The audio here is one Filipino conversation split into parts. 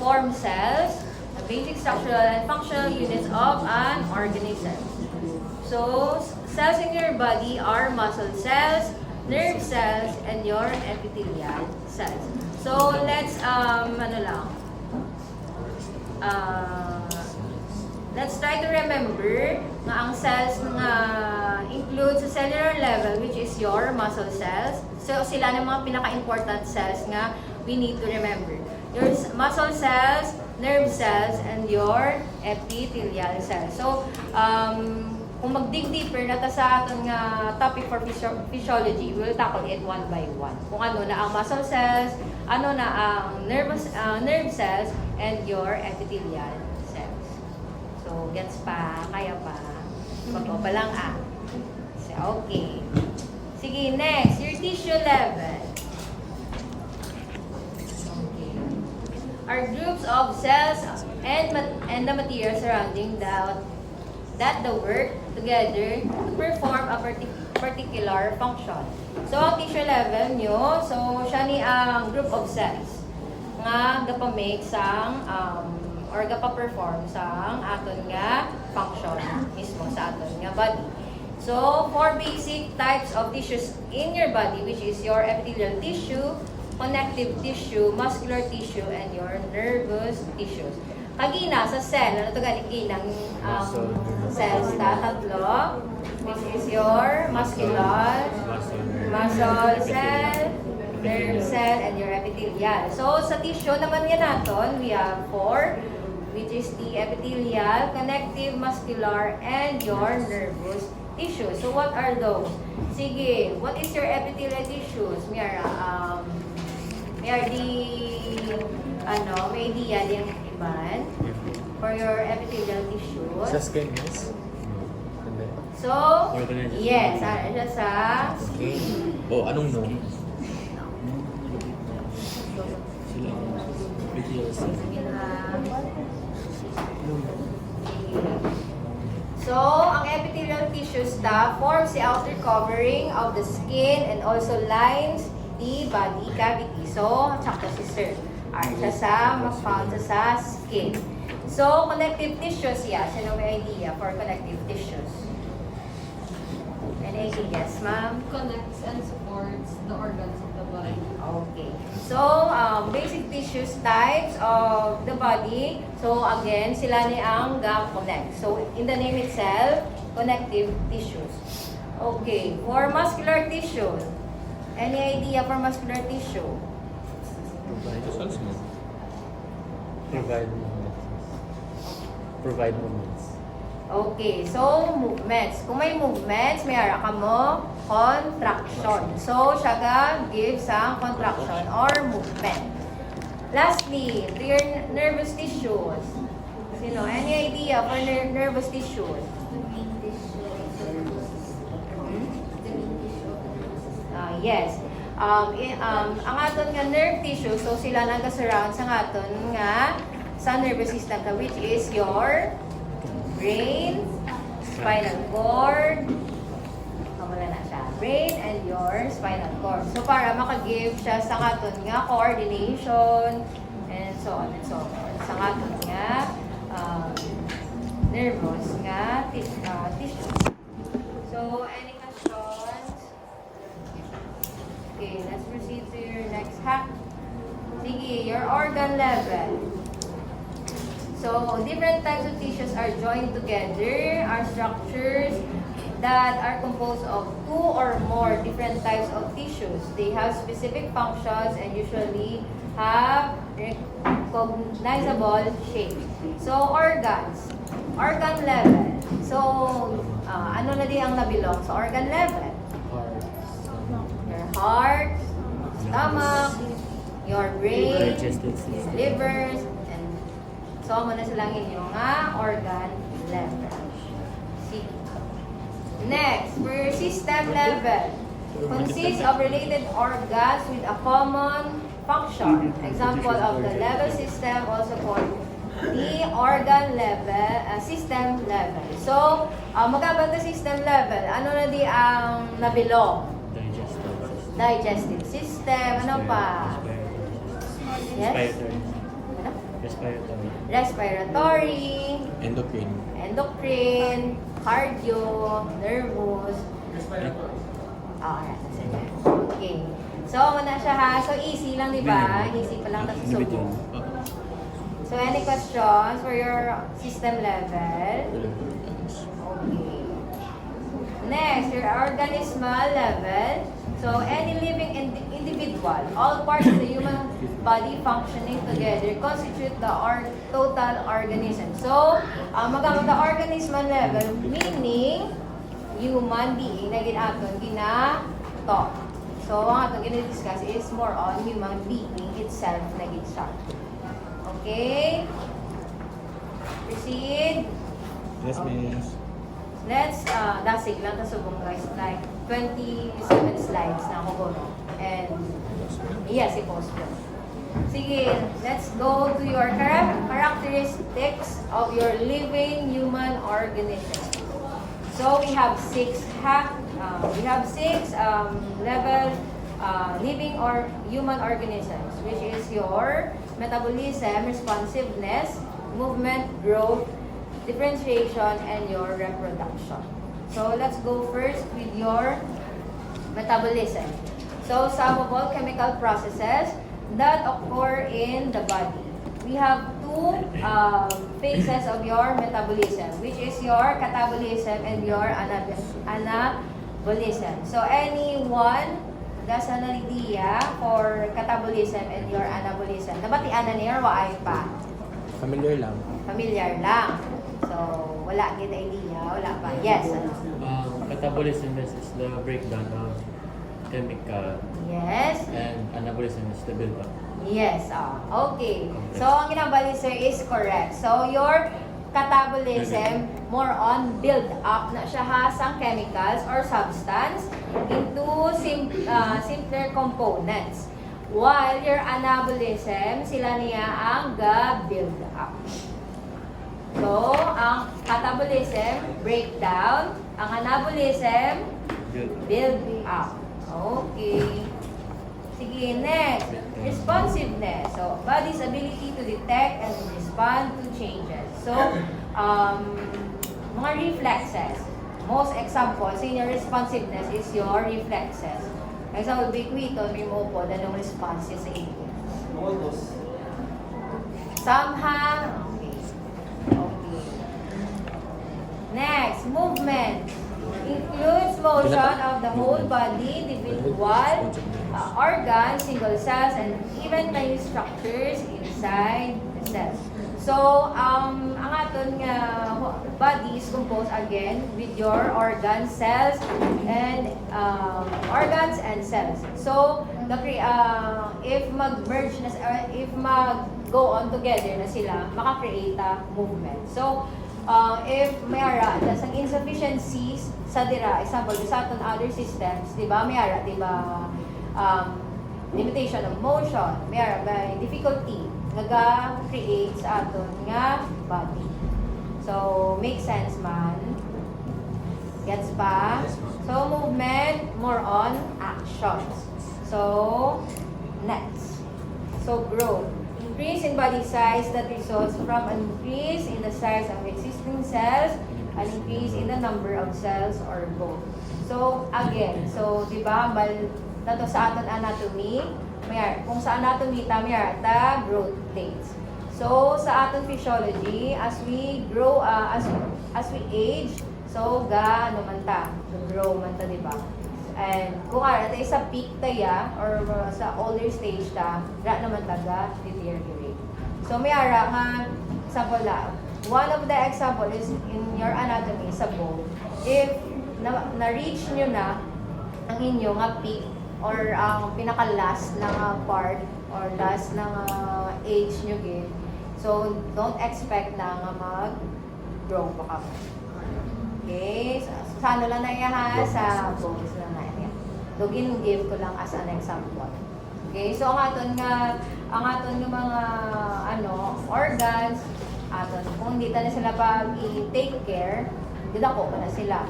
form cells, the basic structural and functional units of an organism. So, cells in your body are muscle cells, nerve cells, and your epithelial cells. So, let's, let's try to remember nga ang cells nga include sa cellular level, which is your muscle cells. So, sila na mga pinaka-important cells nga we need to remember. Your muscle cells, nerve cells, and your epithelial cells. So, kung mag-dig deeper na ta sa aton nga topic for physiology, we will tackle it one by one. Kung ano na ang muscle cells, ano na ang nerve cells, and your epithelial cells. So, gets pa, kaya pa. Bago pa lang So, okay. Sige, next, your tissue level. Okay. Are groups of cells and the material surrounding that work together to perform a particular function. So, ang tissue level nyo, so, siya ni ang group of cells nga gapa-make sang or gapa-perform sang aton nga function mismo sa aton nga body. So, four basic types of tissues in your body, which is your epithelial tissue, connective tissue, muscular tissue, and your nervous tissues. Kagina sa cell, ano ito galing ginang cells ta? Tatlo. This is your muscular, muscle cell, nerve cell, and your epithelial. So, sa tissue naman yan natin, we have four, which is the epithelial, connective, muscular, and your nervous tissues. So, what are those? Sige, what is your epithelial tissues? Miara, may idea din iban for your epithelial tissues. Sa skin, yes? Hindi. So, yes, siya sa Okay. O, anong no? Sila ang BTS. So, ang epithelial tissues forms the outer covering of the skin and also lines the body cavity. So, sakto si Sir. Siya sa found sa skin. So, connective tissues, yeah. Sino may idea for connective tissues? Any ideas, ma'am? Connects and supports the organs of the body. Okay. So, basic tissues types of the body. So, again, sila ni ang connect. So, in the name itself, connective tissues. Okay. For muscular tissue, any idea for muscular tissue? Provide movements. Okay. So, movements. Kung may movements, may ara ka mo contraction. So, siya ka gives ang contraction or movement. Lastly, to your nervous tissues. Sino? Any idea for nervous tissues? Yes. Ang aton nga nerve tissue, so sila nang ka-surround sa aton nga sa nervous system, which is your brain, spinal cord, wala na siya, brain and your spinal cord. So para maka-give siya sa aton nga coordination and so on and so forth. Sa aton nga nervous nga tissue. So, any questions? Okay, let's proceed to your next hack. Sige, your organ level. So, different types of tissues are joined together, are structures that are composed of two or more different types of tissues. They have specific functions and usually have recognizable shape. So, organs. Organ level. So, ano na di ang nabilong sa organ level? Your heart, stomach, your brain, livers, and so mo na silang inyong organ level. Sige. Next, for your system level, consists of related organs with a common function. Example of the level system, also called the organ level, system level. So, magkabang system level, ano na di ang nabilong? Digestive system, ano pa? Yes? Ano? respiratory, endocrine, cardio, nervous. Okay. So, na siya ha. So, easy lang, di ba? Easy pa lang, tapos subok. So, any questions for your system level? Okay. Next, your organismal level. So, any living individual, all parts of the human body functioning together constitute the total organism. So, magamit the organismal level, meaning human being na ginaton ginato. So, ang atong gina-discuss is more on human being itself na siya. Okay? Proceed. Yes, miss. Let's, dasig lang, tasubong guys, like 27 slides na ako no? And, yes, i-post ko. Sige, let's go to your characteristics of your living human organism. So, we have six level living or human organisms, which is your metabolism, responsiveness, movement, growth, differentiation, and your reproduction. So let's go first with your metabolism. So some of all chemical processes that occur in the body. We have two phases of your metabolism, which is your catabolism and your anabolism. So anyone that's an idea for catabolism and your anabolism? Nabatian na niya or waay pa? Familiar lang. Familiar lang. So, wala kita idea, wala pa. Yes. Metabolism is the breakdown of chemical, Yes. and anabolism is the build-up. Yes. Okay. So, ang ginabalism is correct. So, your catabolism, more on build up na siya ha sa chemicals or substance into simpler components. While your anabolism, sila niya ang build up. So, ang catabolism, breakdown. Ang anabolism, build up. Okay. Sige, next. Responsiveness. So, body's ability to detect and respond to changes. So, mga reflexes. Most examples in your responsiveness is your reflexes. Example, bikwito, may mo po, danong responses sa iyo. Somehow, okay. Okay. Next, movement. Includes motion of the whole body, individual, organs, single cells, and even tiny structures inside the cells. So, ang aton nga body is composed again with your organs, cells, and organs and cells. So, if mag-merge na, if mag-go on together na sila, maka-create a movement. So, if may ara, ang insufficiencies sa dira, example, sa aton other systems, di ba, may ara, di ba, limitation of motion, may ara, may difficulty, naga-create sa aton nga body. So, make sense man? Gets pa? So, movement, more on actions. So, next. So, growth. Increase in body size that results from an increase in the size of existing cells, an increase in the number of cells, or both. So, again, so, di ba, nato sa aton anatomy, kung sa anatomy ta may ta growth plates. So sa aton physiology, as we grow, as we age, so ano man ta, grow man ta, di ba? And kung ta sa peak ta ya or sa older stage ta, naman ta deteriorate. So may ara nga example la. One of the example is in your anatomy sa bone. If na-reach nyo na ang inyong peak or ang pinaka-last na part or last na age nyo gid. So, don't expect na mag-grow pa ka. Okay? So, sa ano lang na yan ha? Sa bones lang na yan. So, give ko lang as an example. Okay? So, ang aton nga mga organs, kung hindi na sila pag i-take care, didako pa na sila.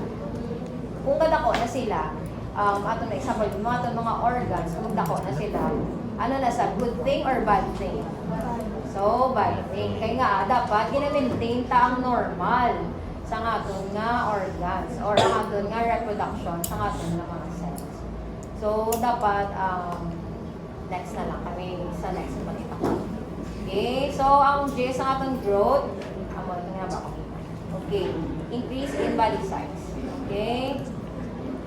Kung kadako na sila, ato na example, mga organs, kung dako na sila, ano na sa good thing or bad thing? So, balancing. Kaya nga, dapat gina-maintain ta ang normal sa aton nga organs or ang aton nga reproduction sa aton nga mga cells. So, dapat, next na lang kami sa next na pakita ko. Okay, so ang G sa aton growth, amo nga ba? Okay, increase in body size. Okay,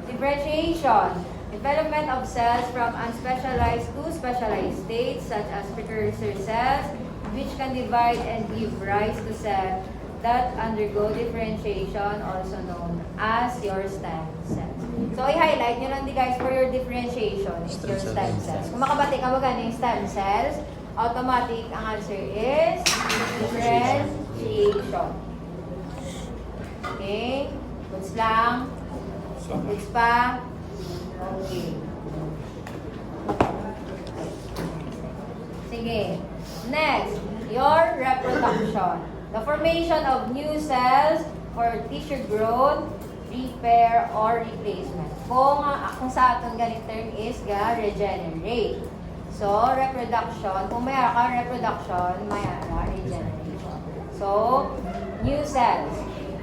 differentiation, development of cells from unspecialized to specialized states such as precursor cells, which can divide and give rise to cells that undergo differentiation, also known as your stem cells. So, i-highlight nyo lang di guys for your differentiation is your stem cells. Kung makabati ka ba ganing stem cells, automatic ang answer is differentiation. Okay? Goods lang. Goods pa. Okay. Sige. Next, your reproduction. The formation of new cells for tissue growth, repair, or replacement. Kung sa aton ganit term is regenerate. So, reproduction, kung mayroon ka reproduction, mayroon regeneration. So, new cells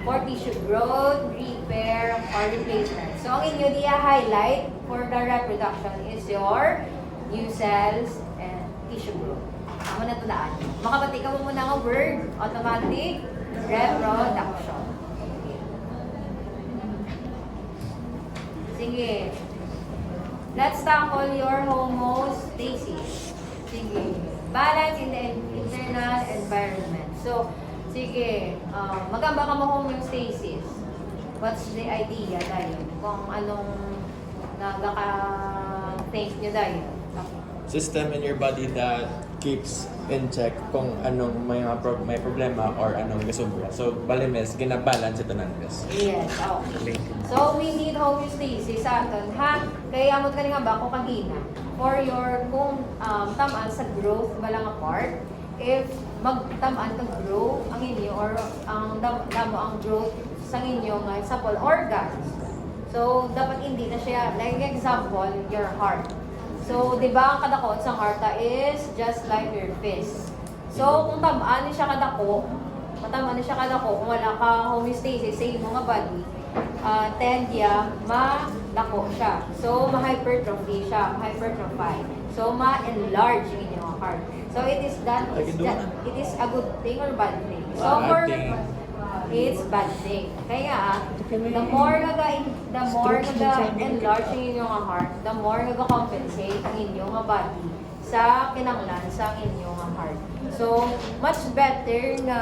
for tissue growth, repair, or replacement. So, ang inyo i-highlight for the reproduction is your new cells and tissue growth. Amo na tulaan. Makabati ka mo muna ng word, automatic reproduction. Okay. Sige. Let's tackle your homeostasis. Sige. Balance in the internal environment. So, sige. Magamba ka mo homeostasis. What's the idea dahil? Kung anong nagaka-think nyo dahil? System in your body that keeps in check kung anong may problema or anong gasubra. So, balimes, ginabalance ito ng gas. Yes, okay. So, we need homeostasis sa aton, ha? Kaya amot ka nga ba kung kagina? For your, kung tamaan sa growth, balang apart, if magtamaan kang grow ang inyo or ang damo ang growth sa inyong sample organs. So, dapat hindi na siya, like example, your heart. So, di ba ang kadako sa heart is just like your fist. So, kung tamaan siya kadako, matamaan siya kadako, kung wala ka homeostasis sa iyong mga body, tend ya malako siya. So, ma-hypertrophy siya, ma-hypertrophy. So, ma-enlarge yung inyong heart. So, it is a good thing or bad thing? So, for it's bad thing. Kaya, the more enlarge yung inyong heart, the more compensate ang inyong body sa kinanglan sa inyong heart. So, much better na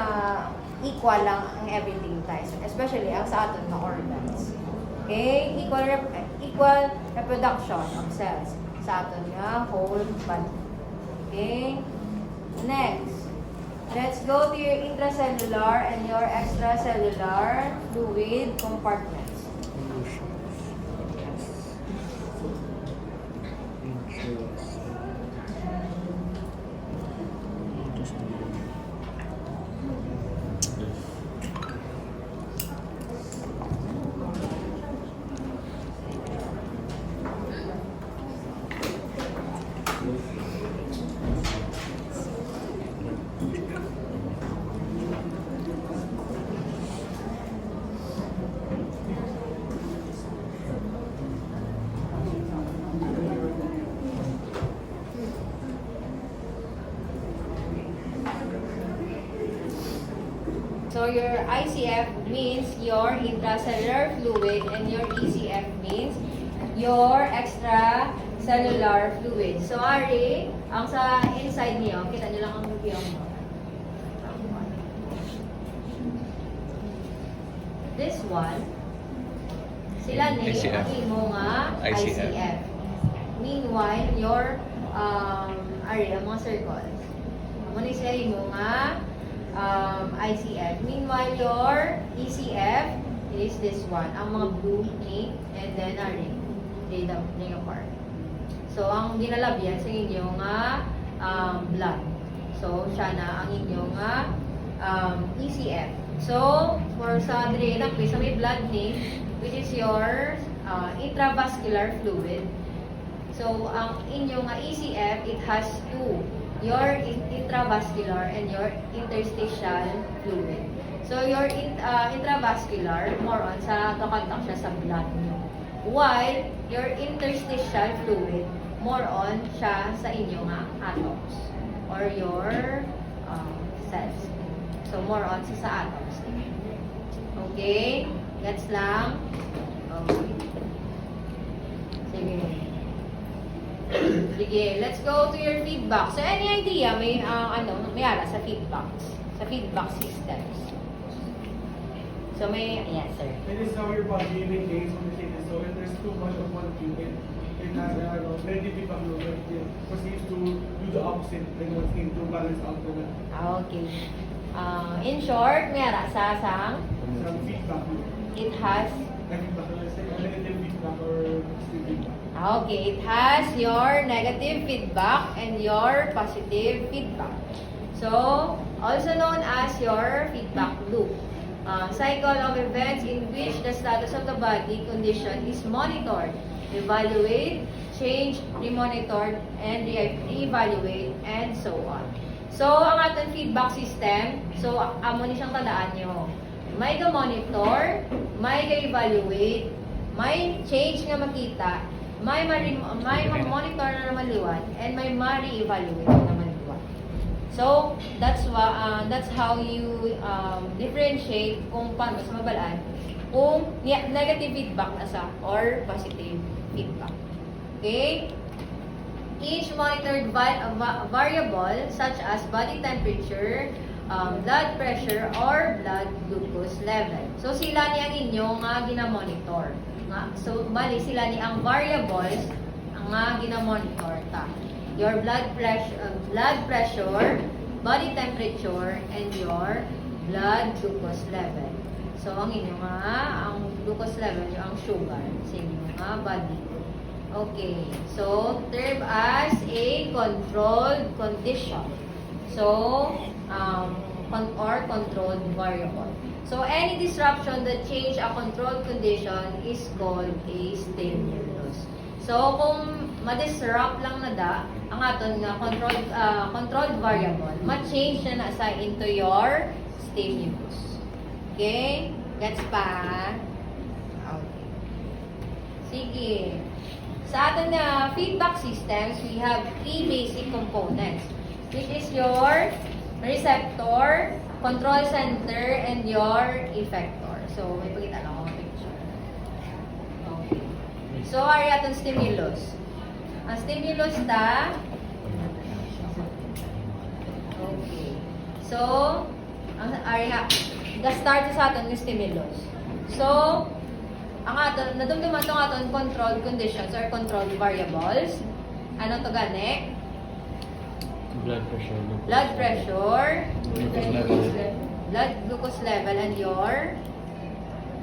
equal lang ang everything tayo, especially ang sa aton na organs. Okay? Equal reproduction of cells sa aton nga whole body. Okay? Next. Let's go to your intracellular and your extracellular fluid compartments. So your ICF means your intracellular fluid and your ECF means your extracellular fluid. So Ari, ang sa inside niyo, kita niyo lang ang review mo. This one, sila ni ang imo nga ICF. Meanwhile, your Ari, ang mga circles. Muna sila imo nga ICF. Meanwhile, your ECF is this one. Ang mga blue ink and then a ring. Ring apart. So, ang ginalabyan sa inyo nga blood. So, siya na ang inyo nga ECF. So, for sa adrenal, sa may blood ni, which is your intravascular fluid. So, ang inyo nga ECF, it has two your intravascular and your interstitial fluid. So your intravascular, more on sa kakontak siya sa blood nyo. While your interstitial fluid, more on siya sa inyong atoms or your cells. So more on siya sa atoms. Okay? Gets lang? Okay. Sige. Sige, let's go to your feedback. So any idea may may ara sa feedbacks? Sa feedback systems. So may, yes sir. It is how your body maintains when you take it. So if there's too much of one thing, it has very difficult it proceeds to do the opposite than what's in to balance out the Okay. In short, may ara sa sang some feedback. it has Negative feedback or positive feedback. okay, it has your negative feedback and your positive feedback. So, also known as your feedback loop. Cycle of events in which the status of the body condition is monitored, evaluate, change, remonitored, and re-evaluate, and so on. So, ang atong feedback system, so, amo ni siyang tandaan nyo. May ga-monitor, may ga-evaluate, may change nga makita, may ma-monitor na naman liwat, and may ma-re-evaluate na naman liwat. So, that's how you differentiate kung paano sa mabalaan kung negative feedback na sa or positive feedback. Okay? Each monitored variable such as body temperature, blood pressure, or blood glucose level. So, sila ni ang inyong ginamonitor. So, bali sila ni ang variables ang ginamonitor ta. Your blood pressure, body temperature, and your blood glucose level. So, ang inyong ang glucose level, yung ang sugar sa inyong body. Okay. So, term as a controlled condition. So, or controlled variable. So, any disruption that change a controlled condition is called a stimulus. So, kung ma-disrupt lang na ang aton nga controlled variable, ma-change na sa into your stimulus. Okay? Gets pa? Okay. Sige. Sa aton na feedback systems, we have three basic components, which is your receptor, control center, and your effector. So, may pakita lang ako picture. Okay. So, ari atong stimulus. Ang stimulus ta. Okay. So, ang area, start sa aton yung stimulus. So, ang aton, nadumduman itong aton control conditions or control variables. Ano to gani? Blood pressure. Blood pressure, Glucose level. blood glucose level, and your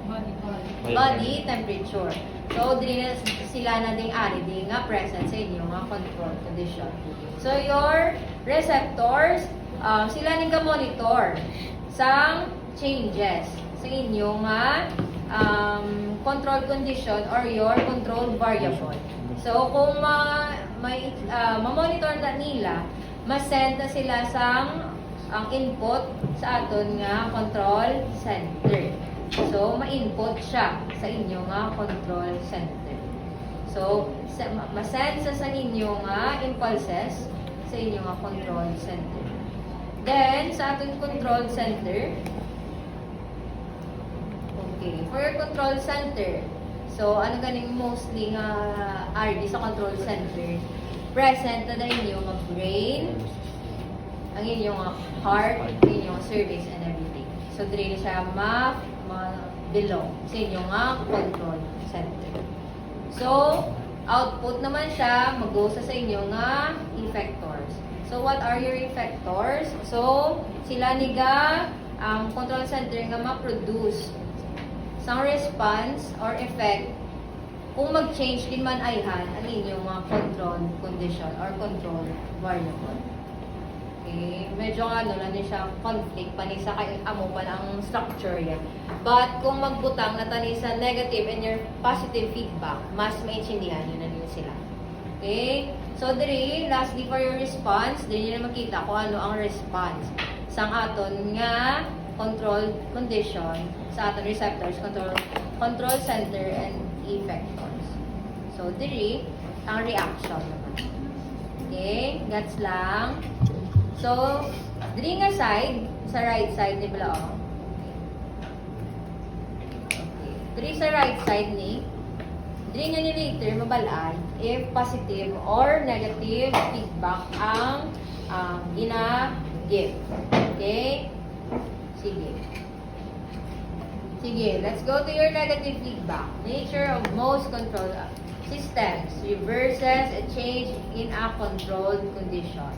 Body. body temperature. So, dili na sila na ding ari di nga present sa inyo nga control condition. So, your receptors, sila ning ga-monitor sang changes sa inyo nga control condition or your control variable. So, kung ma-monitor na nila, ma-send na sila sang ang input sa aton nga control center. So, ma-input siya sa inyo nga control center. So, ma-send sa inyo nga impulses sa inyo nga control center. Then, sa aton control center, okay, for your control center, so, ano ganing mostly nga RD sa control center, present na inyong mga brain, ang inyong heart, ang inyong cervix, and everything. So, dili siya belong sa inyong control center. So, output naman siya, mag-go sa inyong effectors. So, what are your effectors? So, sila niga ang control center nga ma-produce sang response or effect kung mag-change din man ayhan ang inyong mga control condition or control variable. Okay, medyo lang din siya conflict pa ni sa kay amo pa ang structure yan. But kung magbutang na tani sa negative and your positive feedback, mas maintindihan nyo na din sila. Okay? So, diri, lastly for your response, diri na makita kung ano ang response sang aton nga control condition sa aton receptors, control center, and effectors. So, diri, ang reaction naman. Okay? Gets lang. So, diri nga side, sa right side ni Bala, oh. Okay. Diri sa right side ni, diri nga ni later mabalaan if positive or negative feedback ang gina-give. Okay? Sige. Sige, let's go to your negative feedback. Nature of most control systems reverses a change in a controlled condition.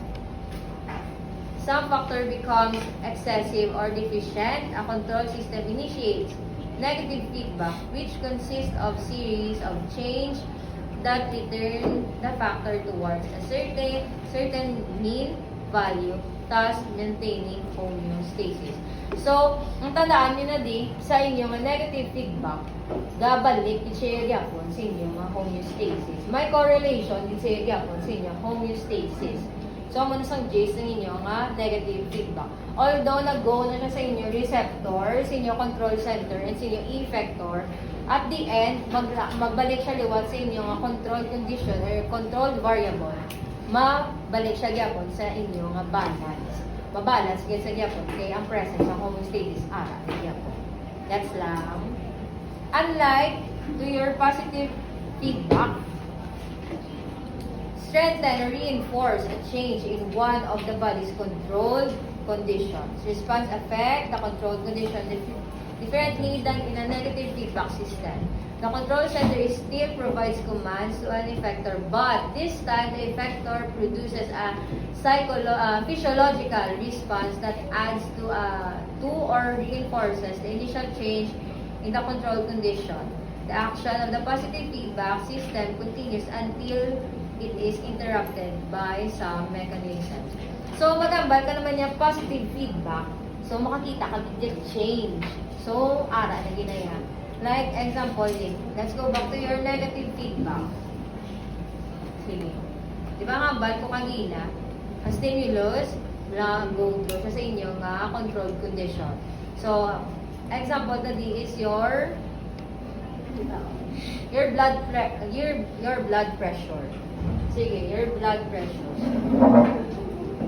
Some factor becomes excessive or deficient. A control system initiates negative feedback, which consists of series of change that return the factor towards a certain mean value, thus maintaining homeostasis. So, ang tandaan nyo na di, sa inyong negative feedback, gabalik di siya gyapon sa inyong homeostasis. May correlation di siya gyapon sa inyong homeostasis. So, amo na sang J's ng inyo nga negative feedback. Although nag-go na siya sa inyong receptor, sa inyong control center, and sa inyong effector, at the end, magbalik siya liwat sa inyong control condition or control variable, mabalik siya gyapon sa inyong balance. Mabalance kaya sa gyapon kay ang presence ng homeostasis ara gyapon. That's lang. Unlike to your positive feedback, strengthen or reinforce a change in one of the body's controlled conditions. Response affect the controlled condition differently than in a negative feedback system. The control center still provides commands to an effector, but this time the effector produces a physiological response that adds to or reinforces the initial change in the control condition. The action of the positive feedback system continues until it is interrupted by some mechanism. So, magambal ka naman yung positive feedback. So, makakita ka yung change. So, ara na ginaya. Like, example din. Let's go back to your negative feedback. Sige. Di ba nga, bal ko kanina, ang stimulus, go siya sa inyo nga controlled condition. So, example tadi is your blood pressure. Sige, your blood pressure.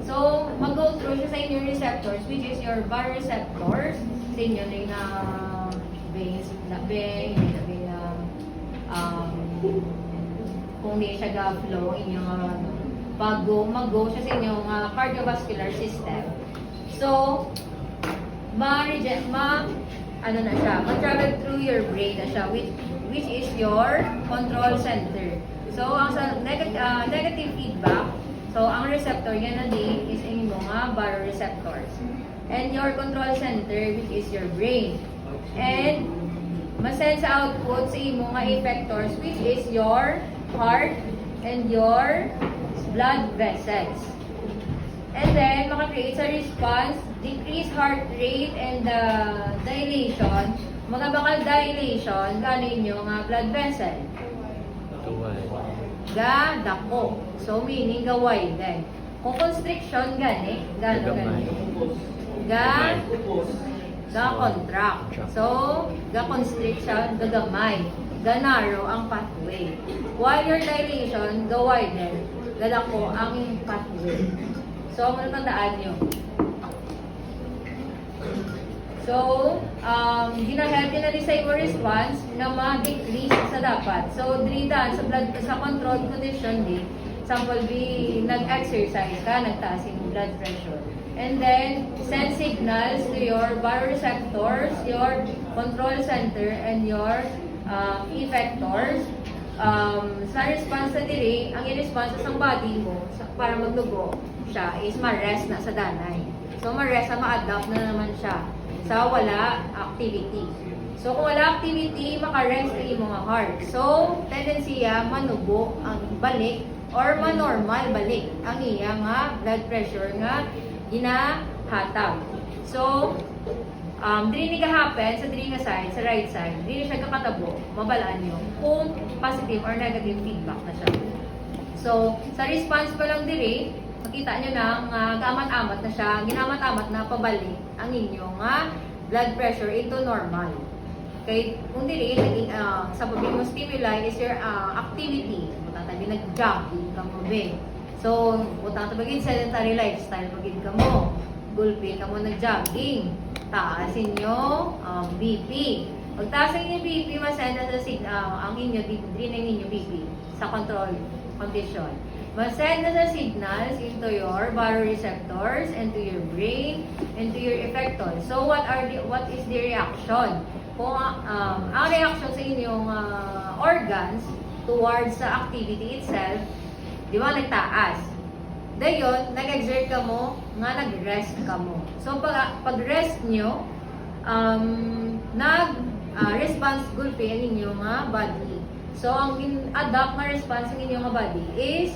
So, mag-go through siya sa inyong receptors, which is your baroreceptors. Sa inyo na yung veins, kung di siya ga-flow, inyong mag-go siya sa inyong cardiovascular system. So, mag-travel through your brain na siya, which is your control center. So, ang sa negative feedback, so ang receptor yan na din is yung mga baroreceptors. And your control center, which is your brain. And masend sa output sa imo nga effectors, which is your heart and your blood vessels. And then, makakreate sa response, decrease heart rate and dilation, mga bakal dilation, galing yung blood vessel. Dako. So, meaning gaway din. Kung constriction, gani. Ga-contract. So, ga-constriction, gagamay. Ga-narrow ang pathway. While your dilation, gaway din. Gadako ang pathway. So, matandaan nyo. So, ginahelp din natin sa imo response na ma-decrease sa dapat. So, dridan sa controlled condition din, sample be nag-exercise ka, nagtaas yung blood pressure. And then, send signals to your baroreceptors, your control center, and your effectors. Sa response na diri, ang i-response sa body mo para maglugo siya is ma-rest na sa danay. So, ma-rest na ma-adapt na naman siya sa wala activity. So, kung wala activity, makarest ang imong heart. So, tendensiya manubo ang balik or manormal balik ang iya nga blood pressure nga ginahatag. So, dili ni ka-happen sa dili nga side, sa right side, dili siya kakatabo, mabalaan nyo kung positive or negative feedback na siya. So, sa response pa lang diri, makita nyo na nga gaamat-amat na siya, ginamat-amat na pabalik ang inyong blood pressure into normal. Okay, kung dili, sa pabili mo stimuli is your activity. Butang tabi nag-jogging ka mo, be. So, butang tabi sedentary lifestyle, pagin ka mo. Gulpi ka mo nag-jogging. Taasin nyo BP. Pag taas ang inyong BP, masend na sa signal, ang inyo, din ang inyong BP sa control condition. Masend na sa signals into your baroreceptors, into your brain, into your effectors. So, what is the reaction? Kung ang reaction sa inyong organs towards sa activity itself, di ba, nagtaas. Dayon, nag-exert ka mo, nga nag-rest ka mo. So, pag-rest nyo, nag-response gulpi ang inyong body. So, ang adapt na response ng inyong body is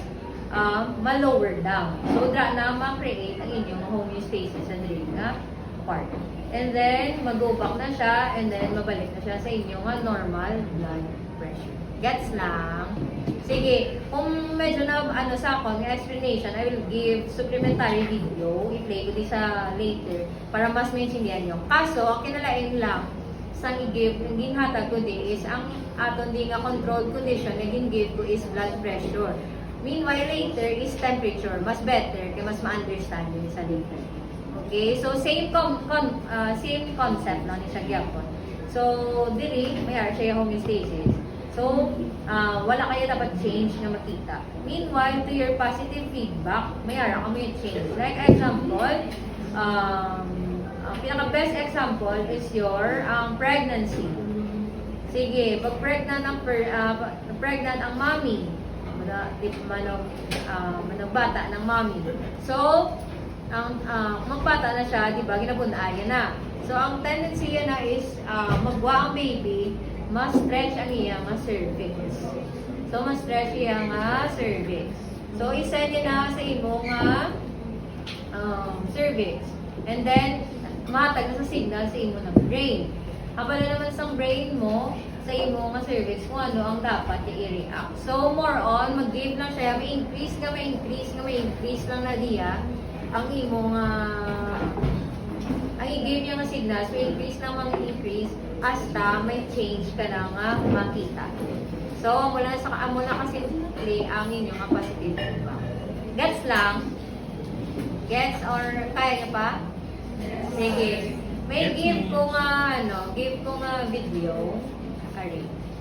ma-lower down. So, na ma-create ang inyong homeostasis sa drain na part. And then, mag-go back na siya, and then mabalik na siya sa inyong normal blood pressure. Gets lang? Sige, kung medyo na sa akong explanation, I will give supplementary video. I-play ko di sa later para mas maintindihan nyo. Kaso, ang kinalain lang sa i-give, yung ginhatag ko di is ang aton di nga controlled condition na gin-give ko is blood pressure. Meanwhile, later is temperature. Mas better, kaya mas ma-understand yun sa later. Okay, so same concept lang ni siya gyapon. So, dili, mayroon siya yung homeostasis. So, wala kayo dapat change na makita. Meanwhile, to your positive feedback, mayroon ka may change. Like example, ang pinaka-best example is your pregnancy. Sige, pag pregnant ang mommy, manong bata ng mommy. So, ang magbata na siya, di ba, ginabunaayan na. So, ang tendency na is, magwa ang baby, mas stretch ang iya nga cervix. So, mas stretch iya nga cervix. So, isa niya na sa imo nga cervix. And then, matag na sa signal sa imo ng brain. Habang naman sa brain mo, sa imo nga cervix, kung ano ang dapat i-react. So, more on, mag-give lang siya, may increase lang na diya, ang imo nga ang i-give niya nga signals, may increase lang mang-increase hasta may change ka na nga makita. So, mula kasi play ang inyo nga positive feedback. Gets lang? Gets or kaya niya pa? Sige. May give ko nga video.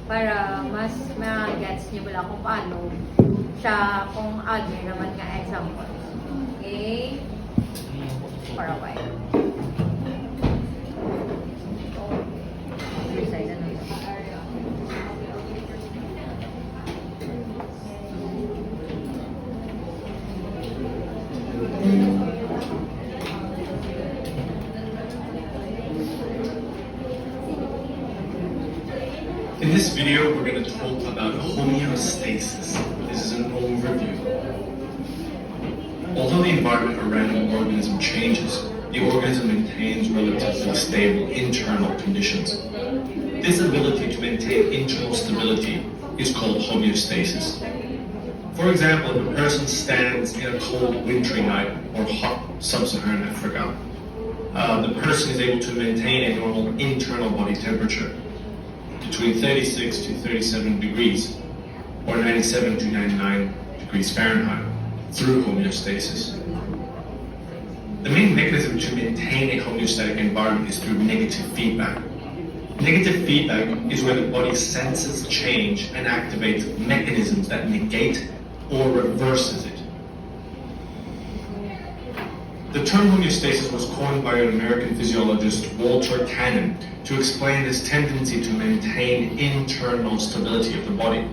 Para mas ma-gets niyo wala kung paano siya, kung other naman nga example. Okay? For a while. Exercise na naman. In this video, we're going to talk about homeostasis. This is an overview. Although the environment around an organism changes, the organism maintains relatively stable internal conditions. This ability to maintain internal stability is called homeostasis. For example, if a person stands in a cold wintry night or hot sub-Saharan Africa, the person is able to maintain a normal internal body temperature between 36 to 37 degrees or 97 to 99 degrees Fahrenheit through homeostasis. The main mechanism to maintain a homeostatic environment is through negative feedback. Negative feedback is where the body senses change and activates mechanisms that negate or reverses it. The term homeostasis was coined by an American physiologist, Walter Cannon, to explain this tendency to maintain internal stability of the body.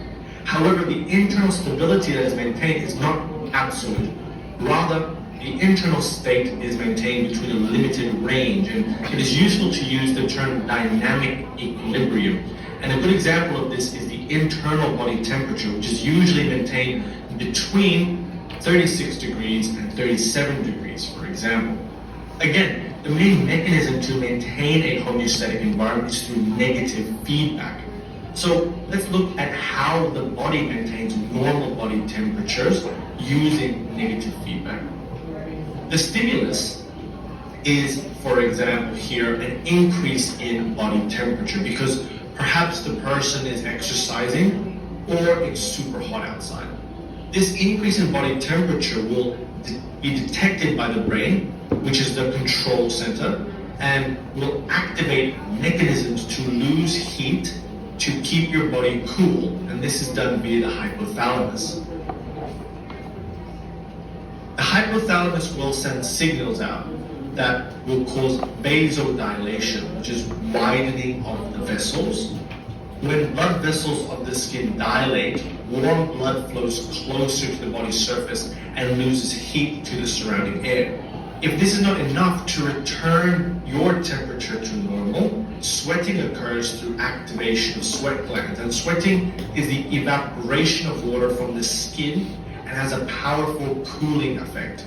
However, the internal stability that is maintained is not absolute. Rather, the internal state is maintained between a limited range, and it is useful to use the term dynamic equilibrium. And a good example of this is the internal body temperature, which is usually maintained between 36 degrees and 37 degrees, for example. Again, the main mechanism to maintain a homeostatic environment is through negative feedback. So let's look at how the body maintains normal body temperatures using negative feedback. The stimulus is, for example, here an increase in body temperature because perhaps the person is exercising or it's super hot outside. This increase in body temperature will be detected by the brain, which is the control center, and will activate mechanisms to lose heat to keep your body cool, and this is done via the hypothalamus. The hypothalamus will send signals out that will cause vasodilation, which is widening of the vessels. When blood vessels of the skin dilate, warm blood flows closer to the body's surface and loses heat to the surrounding air. If this is not enough to return your temperature to normal, sweating occurs through activation of sweat glands. And sweating is the evaporation of water from the skin and has a powerful cooling effect.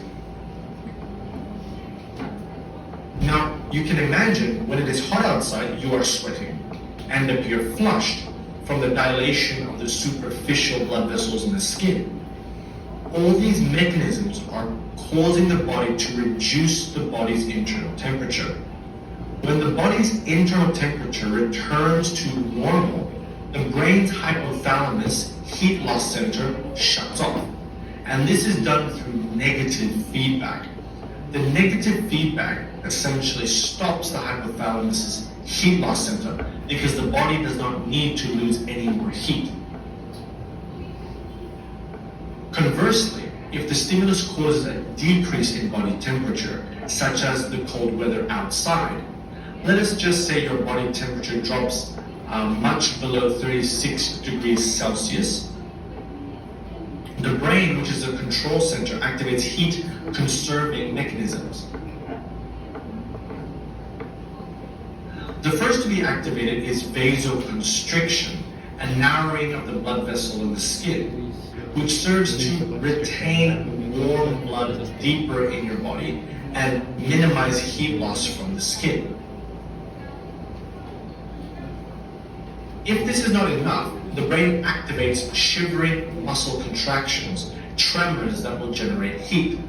Now, you can imagine when it is hot outside, you are sweating and appear flushed from the dilation of the superficial blood vessels in the skin. All these mechanisms are causing the body to reduce the body's internal temperature. When the body's internal temperature returns to normal, the brain's hypothalamus heat loss center shuts off. And this is done through negative feedback. The negative feedback essentially stops the hypothalamus's heat loss center because the body does not need to lose any more heat. Conversely, if the stimulus causes a decrease in body temperature, such as the cold weather outside, let us just say your body temperature drops much below 36 degrees Celsius, the brain, which is the control center, activates heat conserving mechanisms. The first to be activated is vasoconstriction, a narrowing of the blood vessel in the skin, which serves to retain warm blood deeper in your body and minimize heat loss from the skin. If this is not enough, the brain activates shivering muscle contractions, tremors that will generate heat.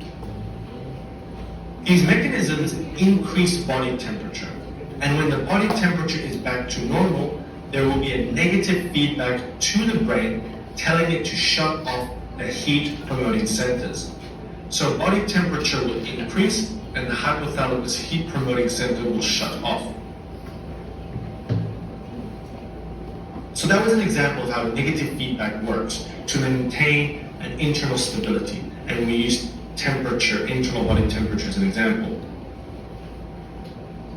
These mechanisms increase body temperature, and when the body temperature is back to normal, there will be a negative feedback to the brain telling it to shut off the heat-promoting centers. So body temperature will increase and the hypothalamus heat-promoting center will shut off. So that was an example of how negative feedback works to maintain an internal stability. And we used temperature, internal body temperature as an example.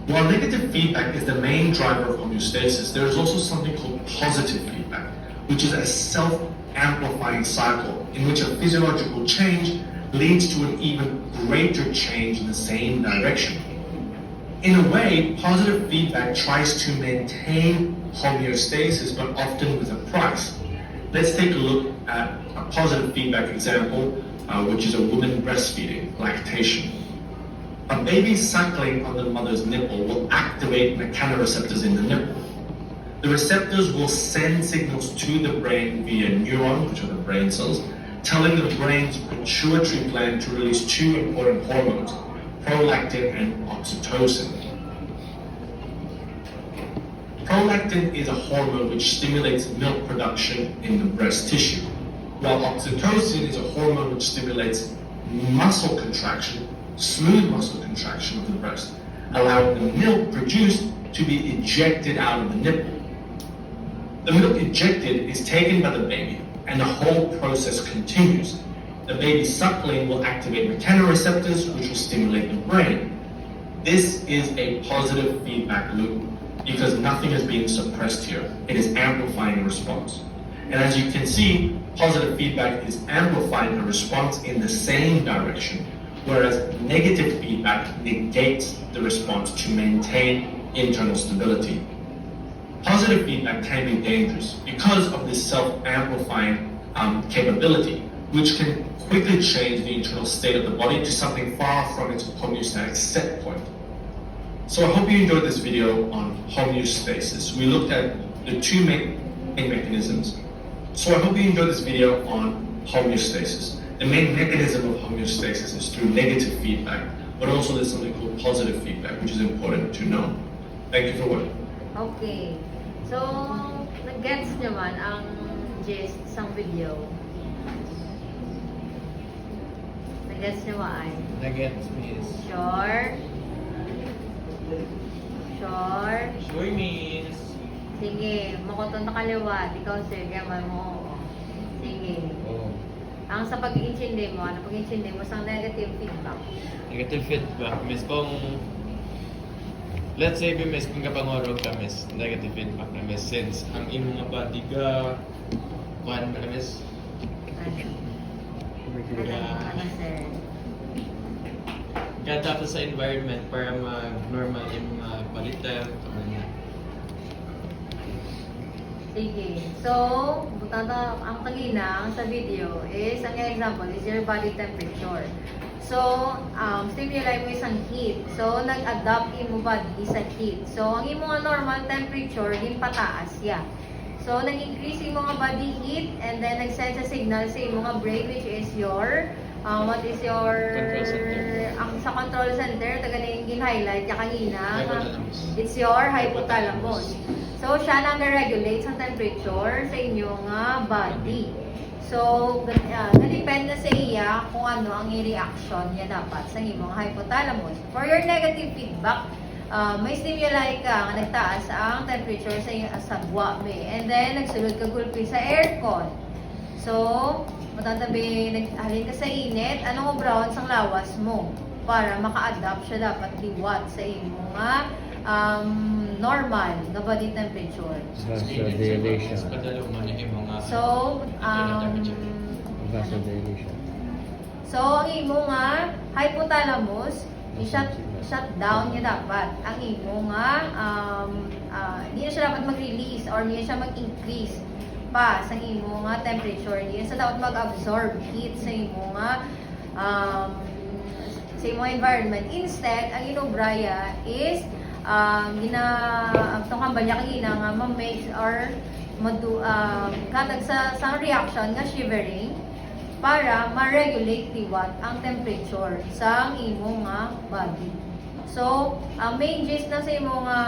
While negative feedback is the main driver of homeostasis, there is also something called positive feedback, which is a self-amplifying cycle in which a physiological change leads to an even greater change in the same direction. In a way, positive feedback tries to maintain homeostasis, but often with a price. Let's take a look at a positive feedback example, which is a woman breastfeeding, lactation. A baby suckling on the mother's nipple will activate mechanoreceptors in the nipple. The receptors will send signals to the brain via neurons, which are the brain cells, telling the brain's pituitary gland to release two important hormones, prolactin and oxytocin. Prolactin is a hormone which stimulates milk production in the breast tissue, while oxytocin is a hormone which stimulates muscle contraction, smooth muscle contraction of the breast, allowing the milk produced to be ejected out of the nipple. The milk ejected is taken by the baby, and the whole process continues. The baby suckling will activate mechanoreceptors, which will stimulate the brain. This is a positive feedback loop because nothing is being suppressed here. It is amplifying a response. And as you can see, positive feedback is amplifying a response in the same direction, whereas negative feedback negates the response to maintain internal stability. Positive feedback can be dangerous because of this self-amplifying capability, which can quickly change the internal state of the body to something far from its homeostatic set point. So I hope you enjoyed this video on homeostasis. We looked at the two main main mechanisms. So I hope you enjoyed this video on homeostasis. The main mechanism of homeostasis is through negative feedback, but also there's something called positive feedback, which is important to know. Thank you for watching. Okay. So, nag-gets naman ang gist sa video. Nag-gets nyo ba ay? Nag-gets, miss. Sure? Sure? Sure, miss. Sige, makuton na kaliwat. Ikaw, sir, gaman mo. Oo. Sige. Oo. Ang sa pag-iintindi mo, ano pag-iintindi mo sa negative feedback? Negative feedback, miss, kung let's say, miss, kung kapangorog ka, miss, negative feedback na, miss, since ang imong nga body ka, kuhan mo na, miss, Ano, sir? kaya dapat sa environment para mag-normal yung mga body temp, Sige. So, ang kalinang sa video is, ang example is your body temperature. So, stimuli mo isang heat. So, nag-adapt imo body sa heat. So, ang imo nga normal temperature, din pataas ya. So, nag-increase imo nga body heat and then nag-send sa signal sa imo nga brain which is your what is your Control center. ang sa control center taga na gin-highlight ya kanina. Hypothalamus. It's your hypothalamus. So, siya nang-regulate sa temperature sa inyong body. So, na-depend na sa iya kung ano ang i-reaction niya dapat sa inyong hypothalamus. For your negative feedback, may stimuli ka nga nagtaas ang temperature sa iyong asagwa me. And then, nagsulod ka gulpi sa aircon. So, matatabi, naghalin ka sa init, anong brown sang lawas mo para maka-adapt siya dapat liwat sa imong normal na body temperature. Vasodilation. Padalo mo na yung mga So, vasodilation. so ang imo nga hypothalamus, i-shut down niya dapat. Ang imo nga hindi na siya dapat mag-release or hindi na siya mag-increase pa sa imo nga temperature. Hindi na siya dapat mag-absorb heat sa imo nga sa imo environment. Instead, ang inubraya is itong kambanya kanina nga ma-make or katag sa reaction nga shivering para ma-regulate liwat ang temperature sa imo nga body. So, ang main gist na sa imo nga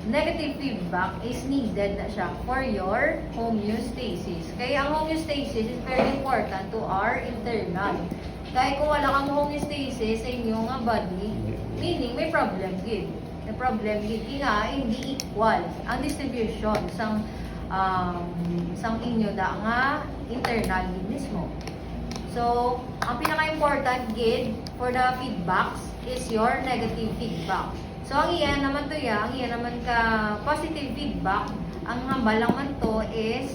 negative feedback is needed na siya for your homeostasis. Kaya ang homeostasis is very important to our internal. Kaya kung wala kang homeostasis sa inyong body, meaning may problem gid. May problem gid nga hindi equal ang distribution sang inyo da nga internal gid mismo. So, ang pinaka-important gid for the feedbacks is your negative feedback. So, ang iyan naman to ang iyan naman ka positive feedback, ang hambal lang man to is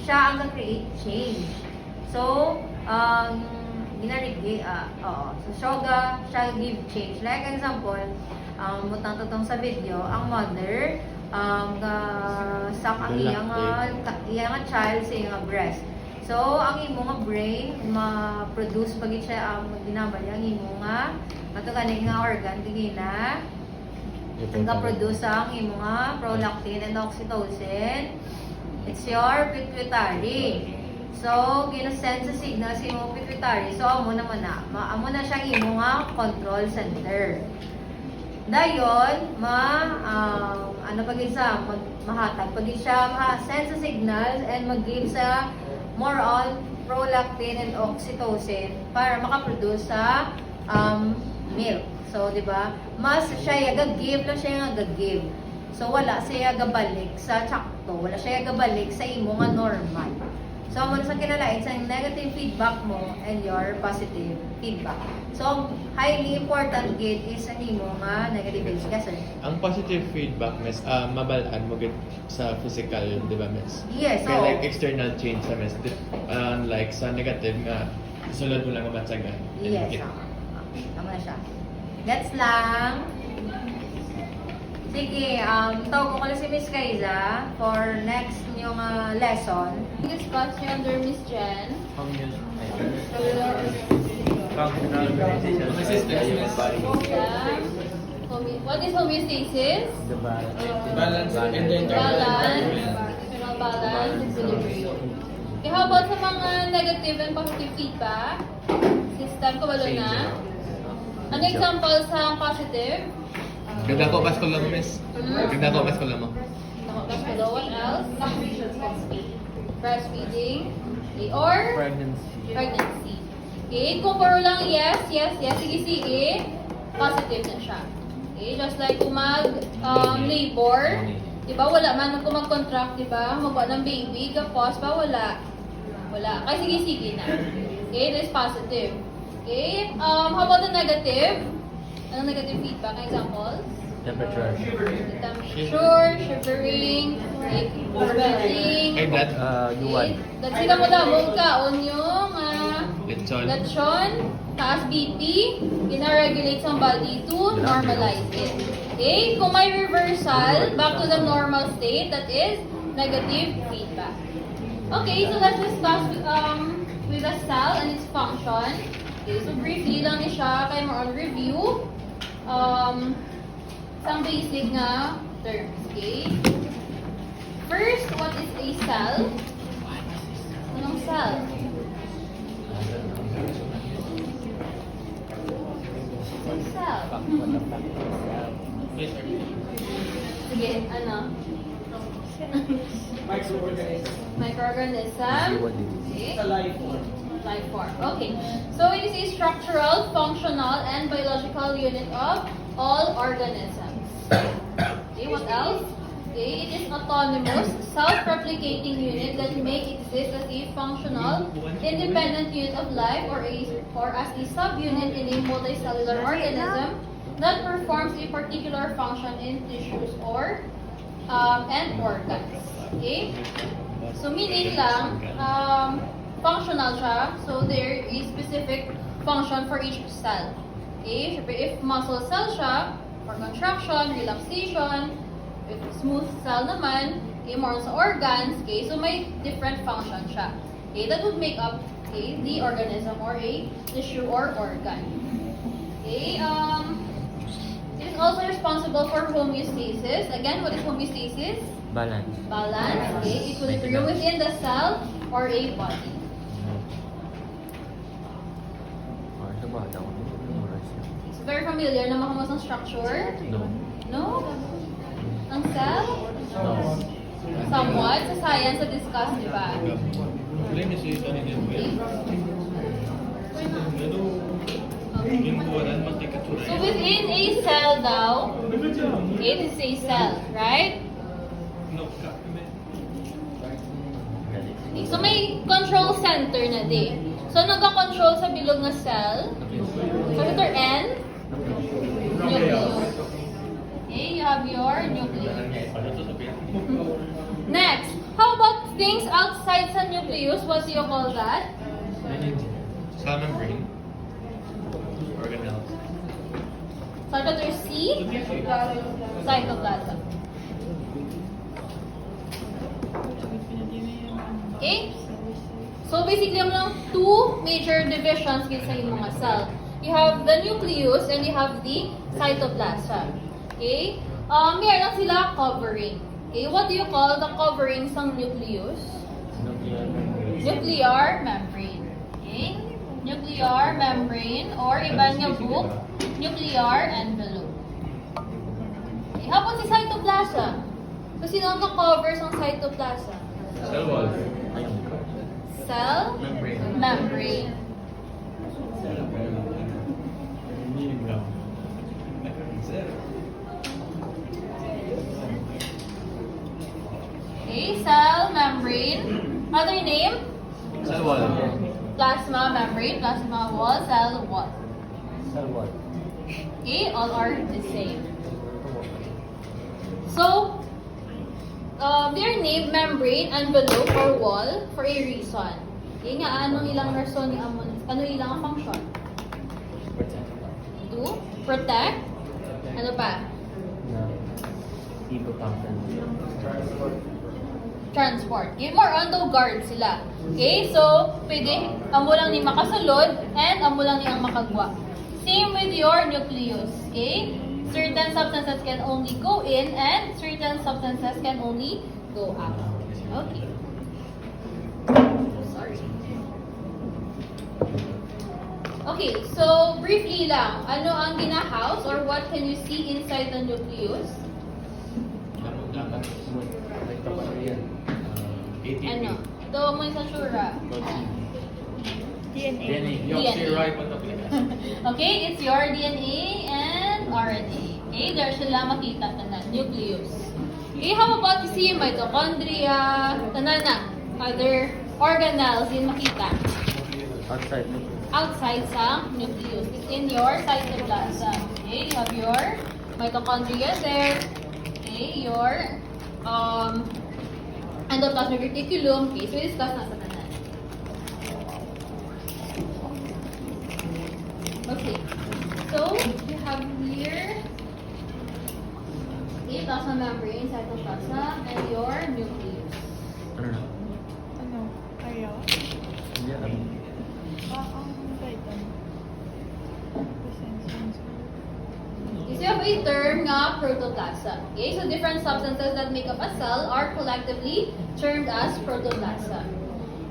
siya ang create change. So, so siya give change. Like example, mutang tutong sa video, ang mother sak ang iyang child sa iyang breast. So, ang imo nga brain ma-produce pagit siya ginabal ang imo nga matukan nga organ digina ang produce ang imo nga prolactin and oxytocin. It's your pituitary. So, gina-send sa signal sa imong pituitary. So, amo na siyang imo nga control center. Dayon, mahatag pagin siya ma-send sa signals and mag-give sa more on prolactin and oxytocin para makaproduce sa milk. So, di ba? Mas siya gag-give lang siya gag-give. So, wala siya gabalik sa tsakto. Wala siya gabalik sa imo nga normal. So, mo sa kinalain sa negative feedback mo and your positive feedback. So, highly important gid is ang imo nga negative feedback. Yes, sir. Ang positive feedback, miss, mabalaan mo gid sa physical, di ba, miss? Yes, Kaya so, like external change sa miss. Like sa negative nga, sulod mo lang ang matsagan. yes. Tama na siya. Gets lang. Sige, tawag ko lang si Miss Kaiza for next yung lesson. Discuss niyo under Miss Jen. Functional organization of the human body. Yeah. What is homeostasis? The balance. Balance and the internal Balance, environment. internal balance, equilibrium. Okay, how about sa mga negative and positive feedback? System ko walo na. Ano example sa positive? Ganda ko, mas ko lang, miss. Ganda ko, mas ko lang mo. That's below. What else? Breastfeeding. Okay, or pregnancy. Okay, kung puro lang yes. Sige. Positive na siya. Okay, just like kung labor, diba, wala man kung mag-contract, diba, magwa ng baby, kapos pa, wala. Kaya sige na. Okay, this is positive. Okay, how about the negative? Anong negative feedback? Examples? Temperature. Shivering, like, sweating. Ay, that. U1. That's sila mo damong kaon yung Lechon. lechon, taas BP, ina-regulate sa body to normalize it. Okay? Kung may reversal, back to the normal state, that is negative feedback. Okay, so let's discuss with a cell and its function. Okay, so briefly lang ni siya, kaya more on review. Some basic nga terms, okay? First, what is a cell? Anong cell? What's a cell? Sige, ano? Microorganism. Okay. Life form. Okay. So it is a structural, functional, and biological unit of all organisms. Okay, what else? Okay, it is autonomous, self-replicating unit that may exist as a functional, independent unit of life or as a subunit in a multicellular organism that performs a particular function in tissues or and organs. Okay? So meaning lang, functional siya. So there is specific function for each cell. Okay? Siyempre, if muscle cell siya, for contraction, relaxation, if smooth cell naman, okay, more sa organs, okay, so may different function siya. Okay, that would make up, okay, the organism or a tissue or organ. Okay, it is also responsible for homeostasis. Again, what is homeostasis? Balance. Balance, okay, equilibrium within the cell or a body. Sa bata ko. So very familiar na makamas ng structure? No. No? Ang cell? No. Somewhat. Sa science, sa discuss, di ba? Wala niya si kanina mo yan. Pero, yung buwanan, magkikatsura So within a cell daw, it is a cell, right? No, ka. Okay, so may control center na din. So nagka-control sa bilog na cell. So letter N, nucleus. Okay, you have your nucleus. Next, how about things outside sa nucleus? What do you call that? Cell membrane. Organelles. So letter C, cytoplasm. Okay? So basically, lang two major divisions sa mga cell. You have the nucleus and you have the cytoplasm. Okay? Meron lang sila covering. Okay? What do you call the covering ng nucleus? Nuclear membrane. Okay? Nuclear membrane or iba nga book, nuclear envelope. Okay? How about si cytoplasm? So sino ang cover ng cytoplasm? Cell wall. Cell membrane. Okay, cell membrane. Other name? Cell wall. Plasma membrane, plasma wall, cell wall. Cell wall. Okay, all are the same. So, they're named membrane, envelope, or wall for a reason. Okay, nga, anong ilang reason ni Amon? Ano ilang function? To protect. Ano pa? Transport. Okay, more on the guard sila. Okay, so, pwede, amo lang ni makasulod, and amo lang ni ang makagwa. Same with your nucleus. Okay? Certain substances can only go in, and certain substances can only go out. Okay. Sorry. Okay, so briefly lang, ano ang gina-house or what can you see inside the nucleus? Dapat May tapos yan. ATP. Ano? Ito mo yung sansura. DNA. Okay, it's your DNA and RNA. Okay, there sila makita tanan, nucleus. Okay, how about you see mitochondria, tanan na, other organelles din makita Outside. outside sa nucleus. It's in your cytoplasm. Okay, you have your mitochondria there. Okay, your endoplasmic reticulum. Okay, so we discuss na sa tanan. Okay, so you have here a plasma membrane, cytoplasm, and your nucleus. Ano na? Ano? Kaya? Hindi alam. Ang title. Is you have a term nga protoplasm. Okay, so different substances that make up a cell are collectively termed as protoplasm.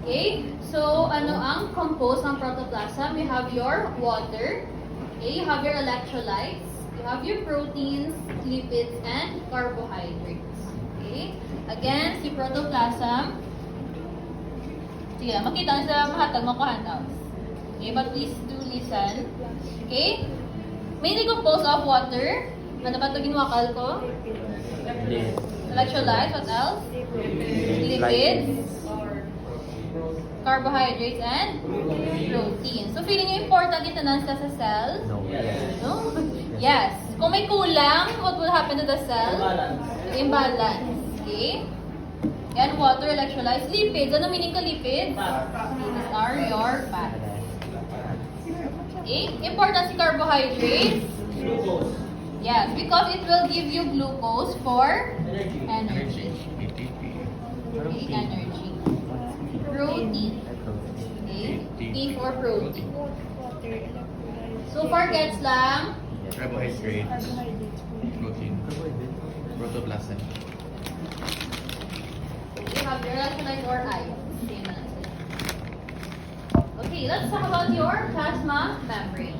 Okay, so ano ang composed ng protoplasm? You have your water, okay, you have your electrolytes, you have your proteins, lipids, and carbohydrates. Okay, again, si protoplasm, sige, makita nyo sa mahatag mo ko handouts. Okay, but please do listen. Okay, mainly composed of water. Ano ba ito ginwakal ko? Hindi. Electrolytes, what else? Lipids, carbohydrates, and protein. So, feeling nyo important ito na sa cell? No. No? Yes. Kung may kulang, what will happen to the cell? Imbalance. Okay? Yan, water, electrolytes, lipids. Ano meaning ka lipids? These are your fats. Okay? Important si carbohydrates. Yes, because it will give you glucose for energy. ATP. Okay, energy. Protein. Okay? P for protein. Water, electrolytes. So far, gets lang. Carbohydrates. Carbohydrates. Protein. Protoplasm. You have your electrolytes or ions. Same lang sila. Okay, let's talk about your plasma membrane.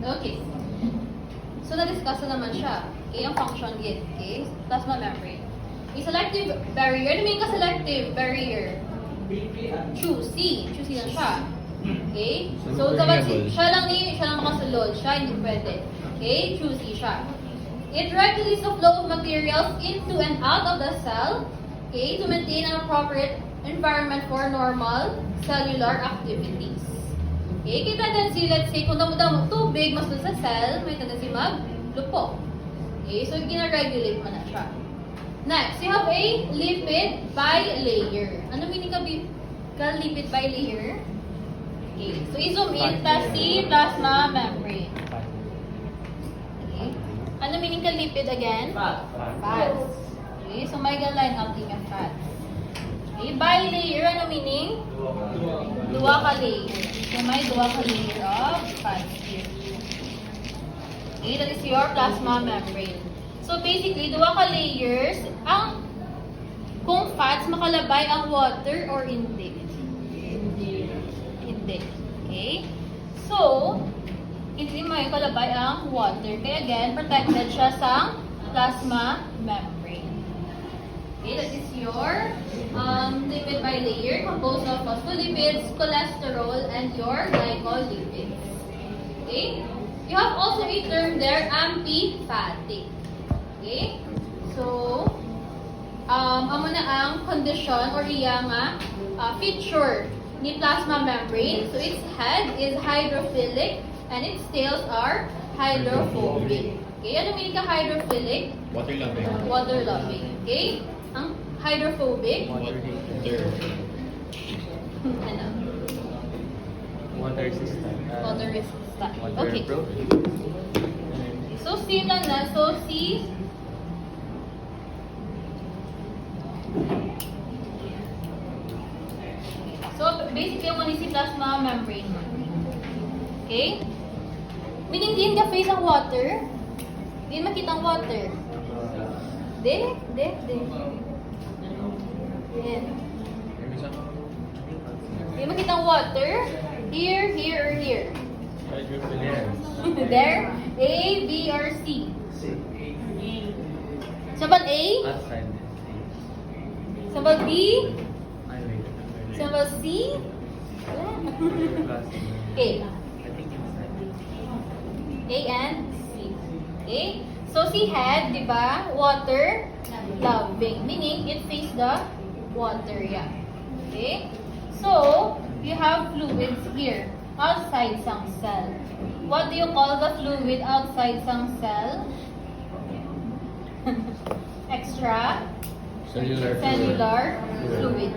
Okay. So, na-discuss na naman siya. Okay, ang function yun. Okay, plasma membrane. A selective barrier. Ano mean ka selective barrier? Choosy. Choosy lang siya. Okay? So, dapat siya lang makasulod. Siya hindi pwede. Okay? Choosy siya. It regulates the flow of materials into and out of the cell. Okay? To maintain an appropriate environment for normal cellular activities. Okay? Kaya tendency, let's say, kung damo-damo tubig, mas dun sa cell, may tendency maglupo. Okay? So, gina-regulate mo na siya. Next, you have a lipid bilayer. Ano meaning ka lipid bilayer? Okay, so i-zoom in, si plasma membrane. Okay. Ano meaning ka lipid again? Fats. Okay, so may line up din yung fats. Okay, bilayer, ano meaning? Dua ka layer. So may dua ka layer of fats here. Okay, that is your plasma membrane. So basically, dua ka layers, kung fats, makalabay ang water or hindi. Hindi. Okay? So, hindi may kalabay ang water. Kaya again, protected siya sa plasma membrane. Okay, that is your lipid bilayer composed of phospholipids, cholesterol, and your glycolipids. Okay? You have also a term there, amphipathic. Okay? So, amo na ang condition or iya nga feature ni plasma membrane. So, its head is hydrophilic and its tails are hydrophobic. Okay? Ano meaning ka hydrophilic? Water loving. Water loving. Okay? Ang hydrophobic? Water. Ano? Water resistant. Water resistant. Water Okay. proof. So, C lang na. So, C. So, basically, yung si plasma membrane. Okay? Meaning, diyan ka face ang water. Diyan makita ang water. De. Yan. Okay, makitang water. Here, or here. There. A, B, or C? Symbol A? Outside. Symbol B? Ay, wait. Symbol C? Wala. Okay. I think inside. A and C. Okay? So, si head, di ba? Water, loving. Meaning, it faces the water, yeah. Okay? So, you have fluids here, outside some cell. What do you call the fluid outside some cell? Extra Cellular fluid.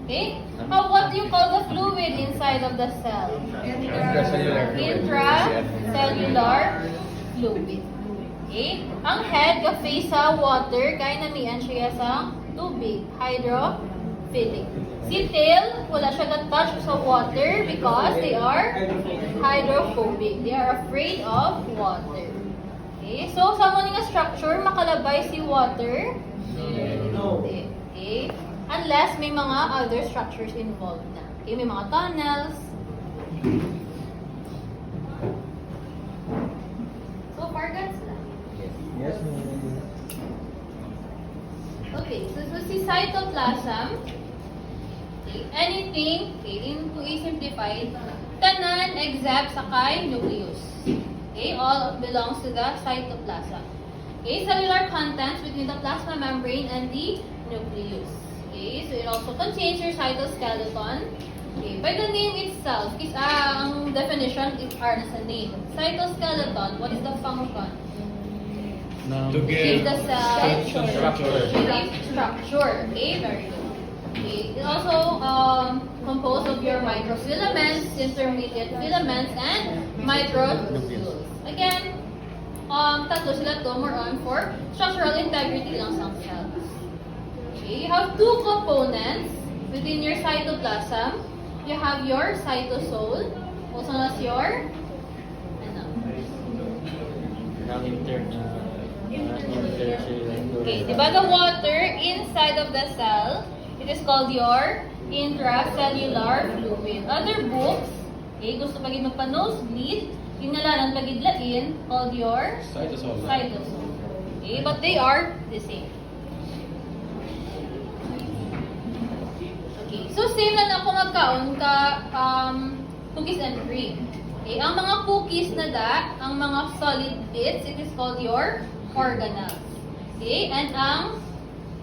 Okay? What do you call the fluid inside of the cell? Intracellular Intracellular fluid. Okay? Ang head ka-face sa water, kaya namian siya sa tubig. Hydrophilic. Si tail, wala siya ka-touch sa water because they are hydrophobic. They are afraid of water. Okay? So, sa mo nga structure, makalabay si water? No. Okay? Unless may mga other structures involved na. Okay? May mga tunnels. So far, gets lang. Yes, Okay, so si cytoplasm, okay, anything, okay, to simplify, tanan, except sakay, nucleus. Okay, all belongs to the cytoplasm. Okay, cellular contents between the plasma membrane and the nucleus. Okay, so it also contains your cytoskeleton. Okay, by the name itself, is ang definition is nasa name. Cytoskeleton, what is the function? To Give get the cell structure. shape, structure. Okay, very good. Okay, it also composed of your microfilaments, intermediate filaments, and microtubules. Again, tatlo sila to, more on for structural integrity lang sa cells. Okay, you have two components within your cytoplasm. You have your cytosol, also known as your okay, diba the water inside of the cell, it is called your intracellular fluid. Other books, okay, gusto pagid magpa-nosebleed, ingalanan pagidlain, called your cytosol. Okay, but they are the same. Okay, so same lang ako magkaon ka cookies and cream. Okay, ang mga cookies na ang mga solid bits, it is called your organelles. Okay, and ang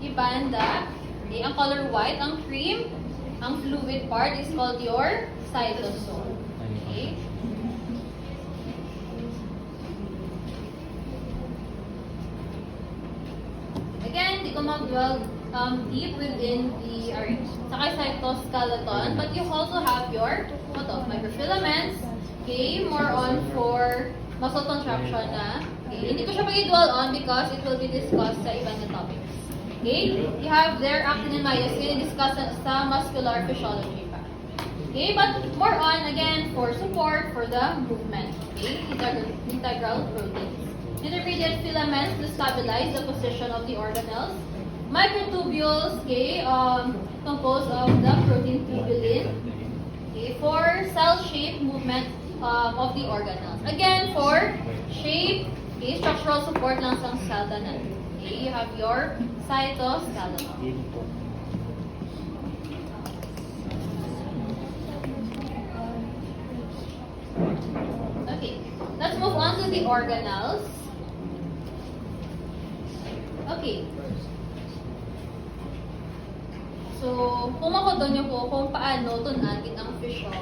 ibanda, okay, ang color white, ang cream, ang fluid part is called your cytosol. Okay? Again, di ko mag-dwell deep within the cytoskeleton, but you also have your microfilaments. Okay, more on for muscle contraction na. Okay, hindi ko siya pag-dwell on because it will be discussed sa ibang na topics. Okay, you have their actin and myosin, discuss sa muscular physiology pa. Okay, but more on again for support for the movement. Okay, integral proteins. Intermediate filaments to stabilize the position of the organelles. Microtubules, okay, composed of the protein tubulin. Okay, for cell shape movement of the organelles. Again, for shape, okay, structural support lang sa cell tanan. Okay, you have your cytoskeleton. Okay, let's move on to the organelles. Okay. So, kung makodon niyo po kung paano tunan ang fission,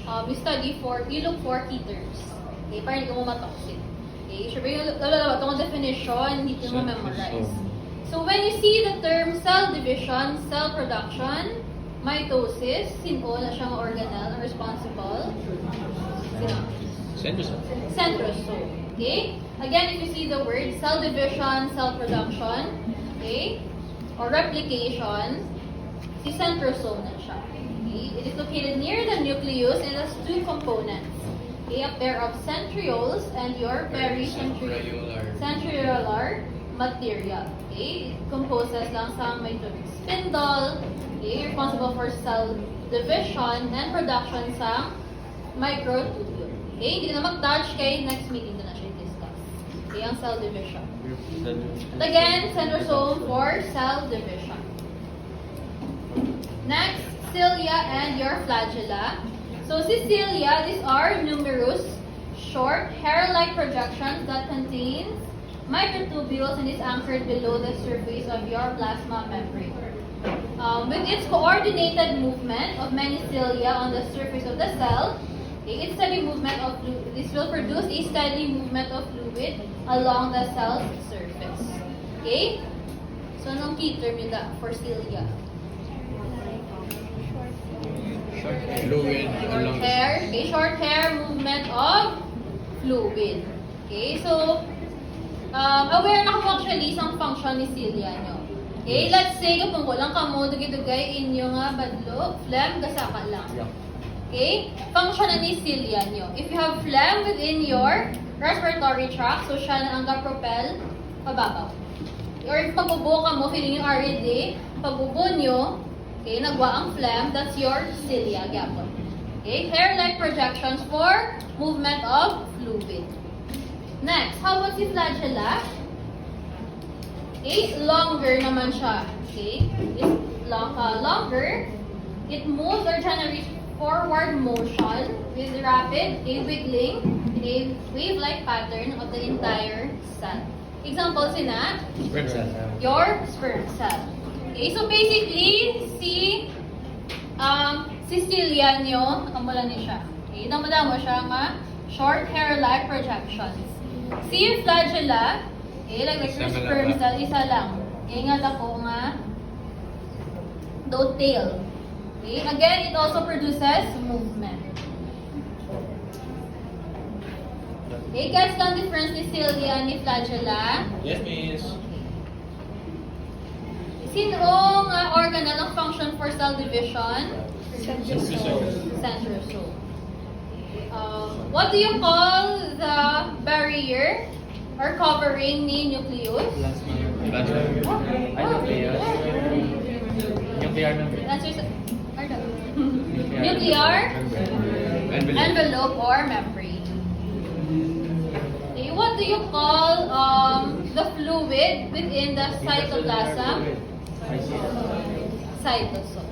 you look for key terms. Okay, para hindi ko matoxic. Okay, syempre yung lalalawa itong definition, hindi ko memorize. So, when you see the term cell division, cell production, mitosis, sino na siyang organelle ang responsible? Sino? Centrosome. Okay? Again, if you see the word cell division, cell production, okay, or replication, si centrosome na siya. Okay? It is located near the nucleus and has two components. Okay, a pair of centrioles and your pericentriolar material. Okay? It composes lang sa may tubig spindle, okay, responsible for cell division and production sa microtubule. Okay? Hindi na mag-touch kay next meeting na siya i-discuss. Okay, ang cell division. And again, centrosome for cell division. Next, cilia and your flagella. So, cilia, these are numerous, short, hair-like projections that contains microtubules and is anchored below the surface of your plasma membrane. With its coordinated movement of many cilia on the surface of the cell, its steady movement of fluid, this will produce a steady movement of fluid along the cell's surface. Okay? So, anong key term yun for cilia? Fluid along the Hair, okay, short hair movement of fluid. Okay, so aware na kamo actually sa function ni cilia nyo. Okay, let's say kung walang kamo dugay-dugay inyo nga badlo, phlegm gasaka lang. Okay, function na ni cilia nyo. If you have phlegm within your respiratory tract, so siya na ang ga-propel pababaw. Or if magbubo ka mo, feeling yung already, pagbubo nyo, okay, nagwa ang phlegm, that's your cilia, gapon. Okay, hair-like projections for movement of fluid. Next, how about si flagella? Okay, longer naman siya. Okay, it's longer. It moves or generates forward motion with rapid wiggling in a wave-like pattern of the entire cell. Example sina, Sperm cell. your sperm cell. Okay, so basically, cilia nyo, kamula ni siya. Okay, namala mo siya nga short hair-like projections. Si flagella, okay, like your sperm cell, isa lang. Okay, nga ako nga tail. Okay, again, it also produces movement. Okay, guys, ang difference ni cilia ni flagella? Yes, miss. Sinong organelle ang function for cell division? Centrosome. Centrosome. What do you call the barrier or covering ni nucleus? Nuclear membrane. That's your nuclear envelope or membrane. Okay, what do you call the fluid within the cytoplasm? Cytosol.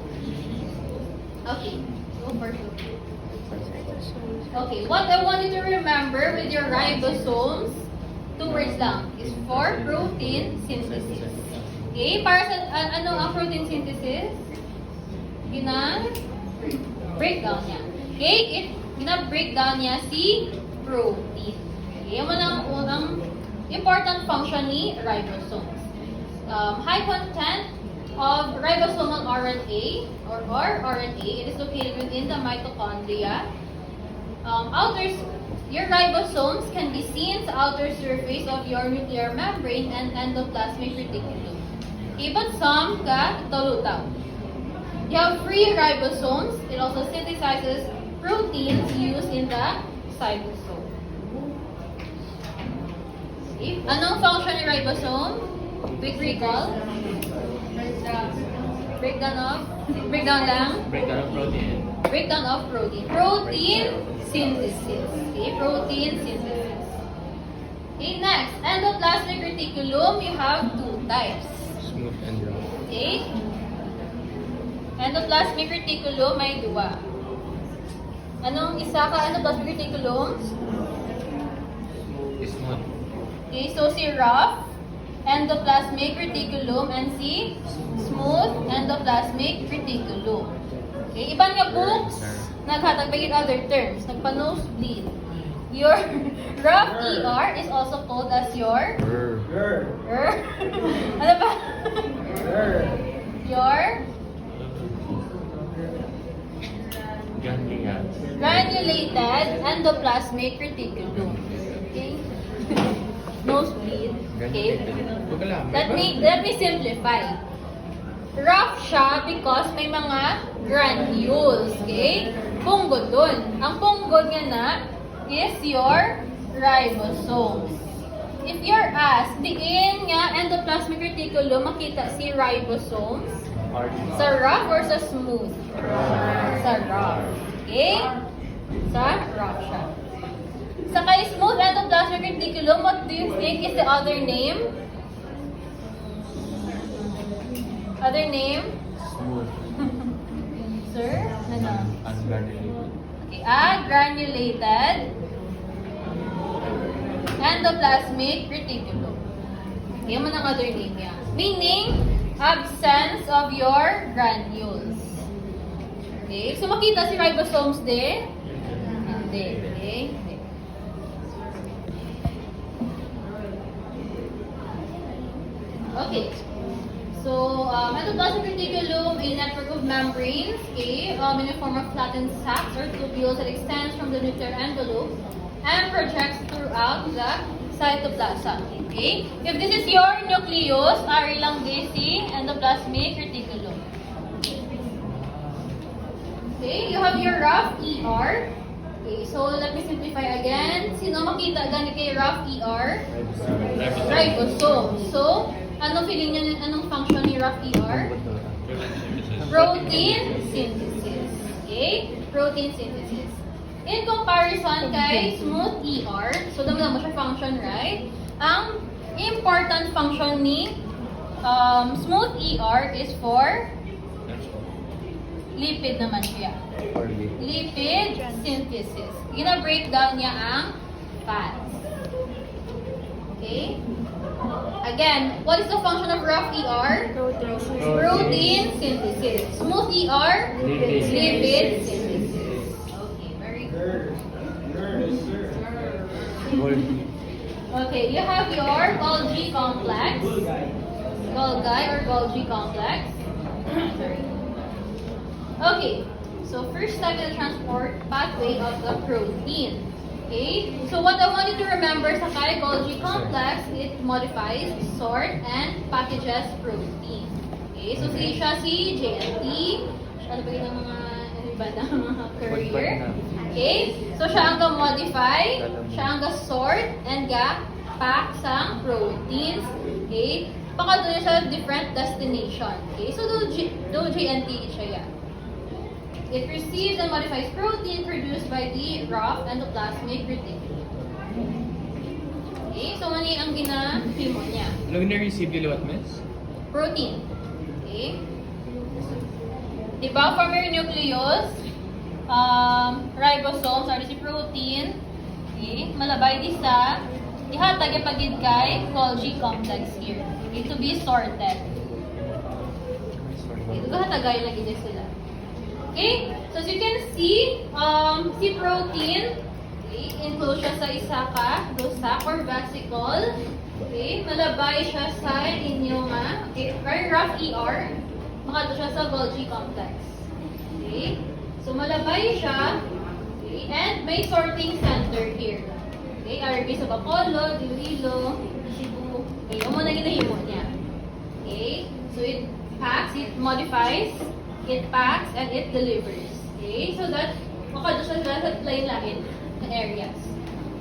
Okay, go for it. Okay, what I want you to remember with your ribosomes, 2 words lang, is for protein synthesis. Okay, para sa ano ang protein synthesis? Breakdown niya. Okay, breakdown niya si protein. Okay, yan ang important function ni ribosomes. High content of ribosomal RNA or RNA, it is located within the mitochondria. Your ribosomes can be seen sa outer surface of your nuclear membrane and endoplasmic reticulum. Okay, but some talutaw. You have free ribosomes. It also synthesizes proteins used in the cytosol. Okay, anong function ni ribosome? Quick recall. Breakdown lang. Breakdown of protein. Breakdown of protein. Protein synthesis. Okay, protein synthesis. Okay, next. Endoplasmic reticulum, you have 2 types. Smooth and dry. Okay? Endoplasmic reticulum may 2. Anong isa ka endoplasmic reticulum? Smooth. Okay, so si rough endoplasmic reticulum and si smooth endoplasmic reticulum. Okay, iban nga books naghatagpagin other terms. Nagpa-nosebleed. Your rough ER is also called as your ano ba? Your granulated endoplasmic reticulum. Okay? Nosebleed. Okay? Let me simplify. Rough siya because may mga granules. Okay? Punggod dun. Ang punggod nga na is your ribosomes. if you're asked, diin nga endoplasmic reticulum makita si ribosomes sa rough or sa smooth? Sa rough. Okay? Sa rough siya. Sa kay smooth endoplasmic reticulum, what do you think is the other name? Other name? Smooth. Sir? Ano? Ungranulated. Okay, granulated endoplasmic reticulum. Yan mo ng other name niya. Meaning, absence of your granules. Okay, so makita si ribosomes din? Hindi. Okay? Hindi. Okay. So, endoplasmic reticulum, a network of membranes, okay, in the form of flattened sacs or tubules that extends from the nuclear envelope and projects throughout the cytoplasm. Okay? If this is your nucleus, ari lang din si endoplasmic reticulum. Okay, you have your rough ER. Okay, so let me simplify again. Sino makita gani kay rough ER? Ribosome. So, anong feeling niyo, anong function ni rough ER? Protein synthesis. Okay? Protein synthesis. In comparison kay smooth ER, so damo mo siya function, right? Ang important function ni smooth ER is for lipid naman siya. Lipid synthesis. Gina-breakdown niya ang fats. Okay? Again, what is the function of rough ER? Protein synthesis. Smooth ER? Lipid synthesis. Okay, very good. Okay, you have your Golgi complex. Golgi or Golgi complex. Sorry. Okay, so first step in the transport pathway of the protein. Okay, so what I want you to remember sa kay Golgi complex, it modifies, sort, and packages protein. Okay, so siya si JNT, ano ba yung mga iba na mga career? Okay, so siya ang ga-modify, siya ang ga-sort, and ga-pack sa proteins. Okay, pakadun siya different destination. Okay, so do JNT siya yan. It receives and modifies protein produced by the rough endoplasmic reticulum. Okay, so mali ang ginahimo niya. Ano na-receive yung what, miss? Protein. Okay? Diba, from your nucleus, ribosomes are si protein. Okay? Malabay di sa ihatag ipagid kay Golgi complex here. Okay, to be sorted. Okay, hatagay lagi din sila. Okay, so as you can see, si protein, okay, enclosed siya sa isa ka, sac or vesicle. Okay, malabay siya sa inyong, okay, very rough ER, makato siya sa Golgi complex. Okay, so malabay siya, okay, and may sorting center here. Okay, RB sa Bacolod, Iloilo, Cebu, okay, yung muna ginahimo niya. Okay, so it packs, it modifies, it packs, and it delivers. Okay? So that, makado siya sa plain langit na areas.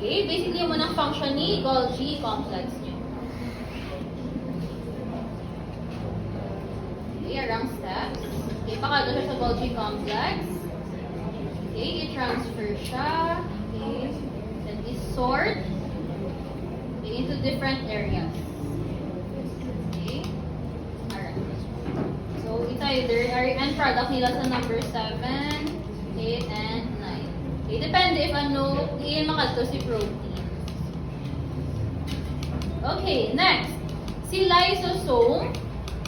Okay? Basically, yung munang function ni Golgi complex nyo. Okay, around steps. Okay, pakado siya sa Golgi complex. Okay, i-transfer siya. Okay, then i-sort. Okay, into different areas. So, it's either end product nila sa number 7, 8, and 9. Okay, depende if ano, iyan makadto si protein. Okay, next. Si lysosome.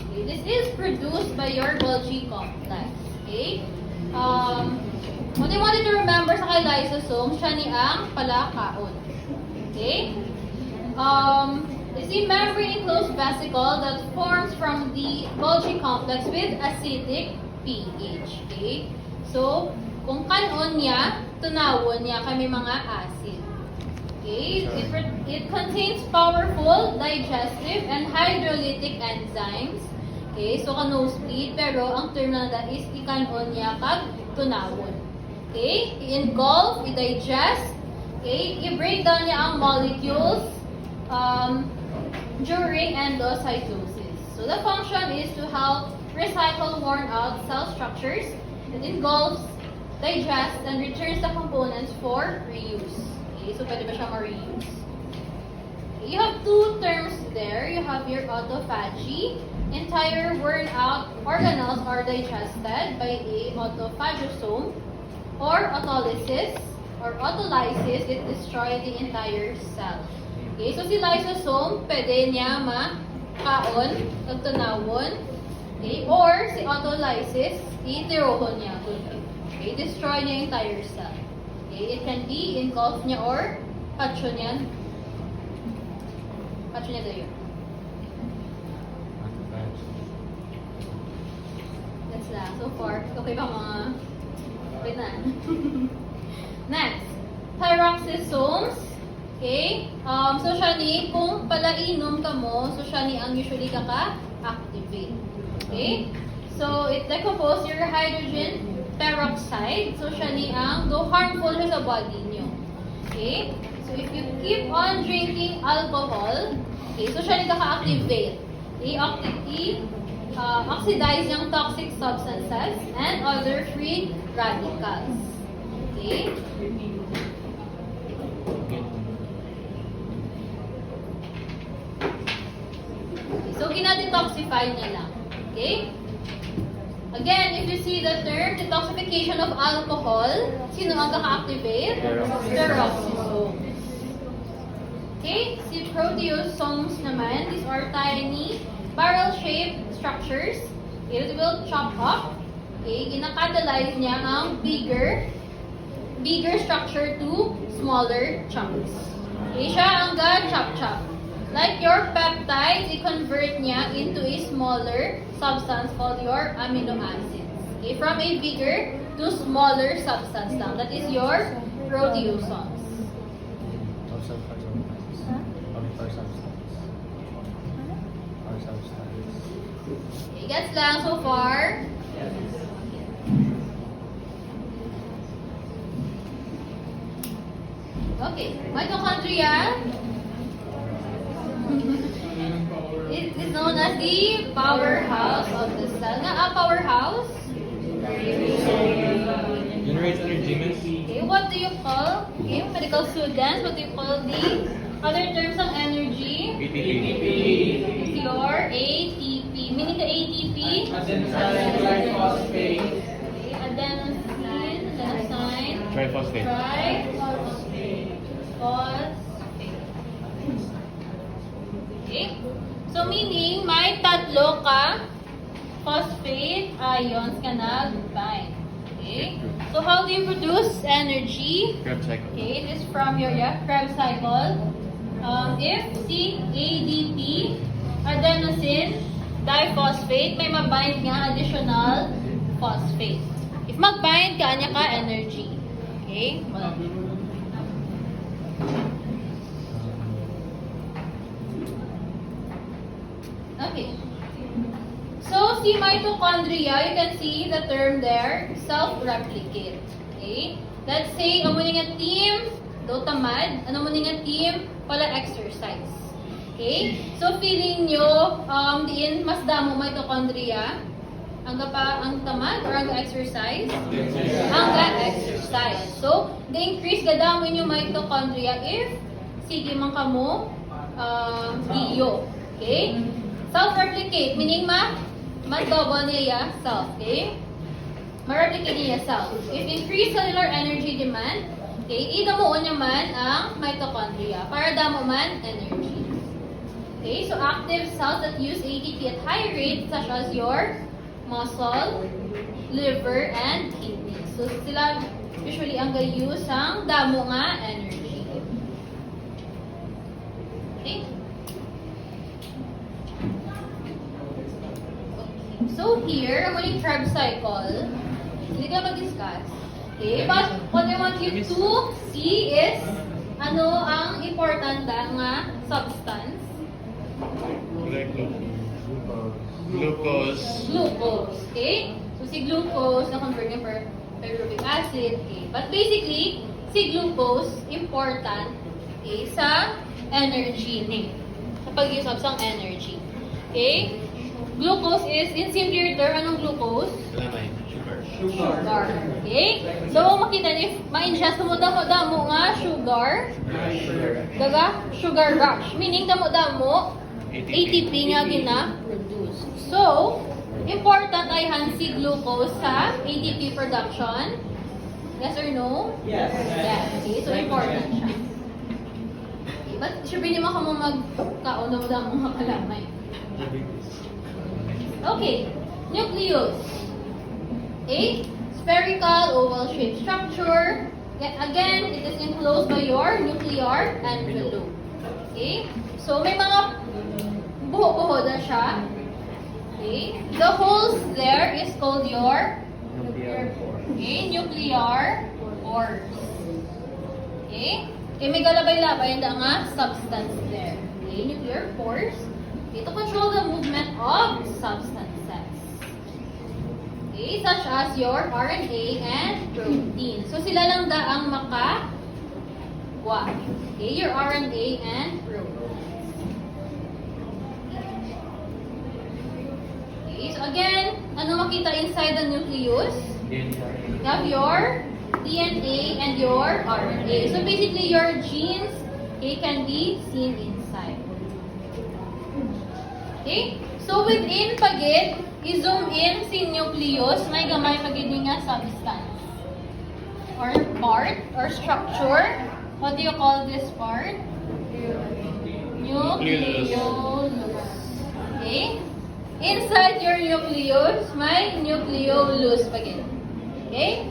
Okay, this is produced by your Golgi complex. Okay? What I wanted to remember sa kay lysosome, siya ni ang palakaon. Okay? Is a membrane-enclosed vesicle that forms from the Golgi complex with acidic pH. Okay? So, kung kanon niya, tunawon niya kami mga acid. Okay? It contains powerful digestive and hydrolytic enzymes. Okay? So, ka-nosebleed, pero ang term na is ikanon niya kag tunawon. Okay? I-engulf, i-digest. Okay? I-break down niya ang molecules. during endocytosis. So the function is to help recycle worn out cell structures. It engulfs, digests, and returns the components for reuse. Okay, so pwede ba siya ma-reuse? Okay, you have two terms there. You have your autophagy. Entire worn out organelles are digested by a autophagosome, or autolysis or autolysis, it destroys the entire cell. Okay, so si lysosome, pwede niya makaon, nagtunawon. Okay, or si autolysis, itirohon niya. Okay, destroy niya yung entire cell. Okay, it can be engulf niya or patcho niya. Patcho niya tayo. That's lang. So far, okay ba mga pinan? Next, peroxisomes. Okay? So siya ni, kung palainom ka mo, so siya ni ang usually kaka-activate. Okay? So, it decomposes your hydrogen peroxide. So siya ni ang, though harmful siya sa body nyo. Okay? So, if you keep on drinking alcohol, okay, so siya ni kaka-activate. Okay? Oxidize yung toxic substances and other free radicals. Okay? So, kinadetoxify niya lang. Okay? Again, if you see the term detoxification of alcohol, sino ang kaka-activate? Peroxisomes. Okay? Si proteasomes naman, these are tiny barrel-shaped structures. Okay, it will chop up. Okay? Ginakatalyze niya ang bigger structure to smaller chunks. Okay? Siya ang ga-chop-chop. Like your peptides, i-convert niya into a smaller substance called your amino acids. Okay, from a bigger to smaller substance lang. That is your proteasomes. Okay, gets lang so far? Okay, mitochondria it is known as the powerhouse of the cell. Nga, powerhouse? Generates energy, miss. Okay, what do you call, okay, medical students, what do you call the other terms of energy? ATP. It's your ATP. Meaning the ATP? Adenosine phosphate. Okay, adenosine, Triphosphate. triphosphate. Okay? So, meaning, may tatlo ka phosphate ions ka nag-bind. Okay? So, how do you produce energy? Krebs cycle. Okay, it is from your Krebs cycle. If si ADP, adenosine diphosphate, may mabind nga additional phosphate. If mag-bind ka, anya ka energy. Okay? Wala. Okay. So, si mitochondria, you can see the term there, self-replicate. Okay? Let's say, amo nga team, do tamad, ano mo nga team, pala exercise. Okay? So, feeling nyo, diin, mas damo mitochondria, ang tamad or ang exercise? Ang exercise. So, the-increase gadamo yung mitochondria if, sige man kamo, iyo. Okay? Self-replicate, meaning ma-double niya self, okay? Ma-replicate niya self. If increase cellular energy demand, okay, idamuon niya man ang mitochondria para damo man energy. Okay, so active cells that use ATP at high rates such as your muscle, liver, and kidneys. So sila usually ang use ang damo nga energy. Okay? So here, ang muling Krebs cycle, hindi ka mag-discuss. Okay, but what I want you to see is ano ang important nga substance? Glucose. Glucose. Okay? So si glucose na-convert niya per pyruvic acid. Okay? But basically, si glucose, important Okay, sa energy ni. Sa pag-use of energy. Okay? Glucose is, in simpler term, anong glucose? Lamay. Sugar. Sugar. Okay? So, makita if ma-ingest mo damo nga sugar, daga sugar rush. Meaning, damo ATP nga gina-produce. So, important ay hansi glucose sa ATP production. Yes or no? Yes. Yes. Okay, so important siya. Okay, but sure hindi mo ka mo magkaon na mo mga kalamay. Okay, nucleus. A spherical oval shaped structure. Again, it is enclosed by your nuclear envelope. Okay? So may mga buho-buho na siya. Okay? The holes there is called your nuclear pores. Okay? Okay, may galabay-labay na nga substance there. Okay, nuclear pores. Okay, to control the movement of substances. Okay, such as your RNA and protein. So, sila lang ang makakuha. Okay, your RNA and protein. Okay, so again, ano makita inside the nucleus? You have your DNA and your RNA. So, basically, your genes, okay, can be seen inside. Okay? So, within pagid, i-zoom in si nucleus, may gamay pagid nga substance. Or part, or structure. What do you call this part? Nucleolus. Okay? Inside your nucleus, may nucleolus pagid. Okay?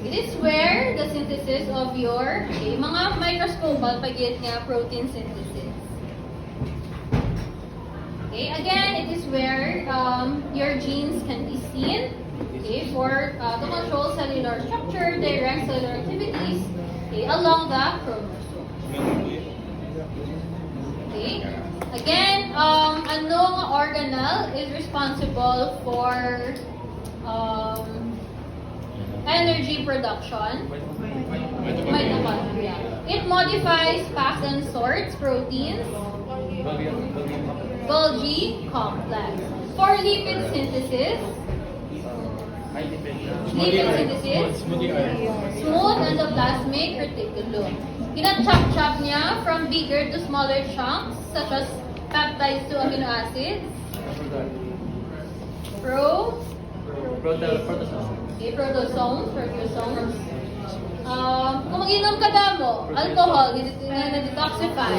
It is where the synthesis of your, okay, mga microscopic pagid nga protein synthesis. Okay, again, it is where your genes can be seen, okay, for to control cellular structure, direct cellular activities, okay, along the chromosome. Okay, again, anong organelle is responsible for energy production? Mitochondria. It modifies, packs, and sorts proteins. Golgi complex. For lipid synthesis, smooth endoplasmic reticulum. Gina-chop-chop niya from bigger to smaller chunks, such as peptides to amino acids. Proteasomes. Kung mag-inom ka damo, alcohol, na-detoxify.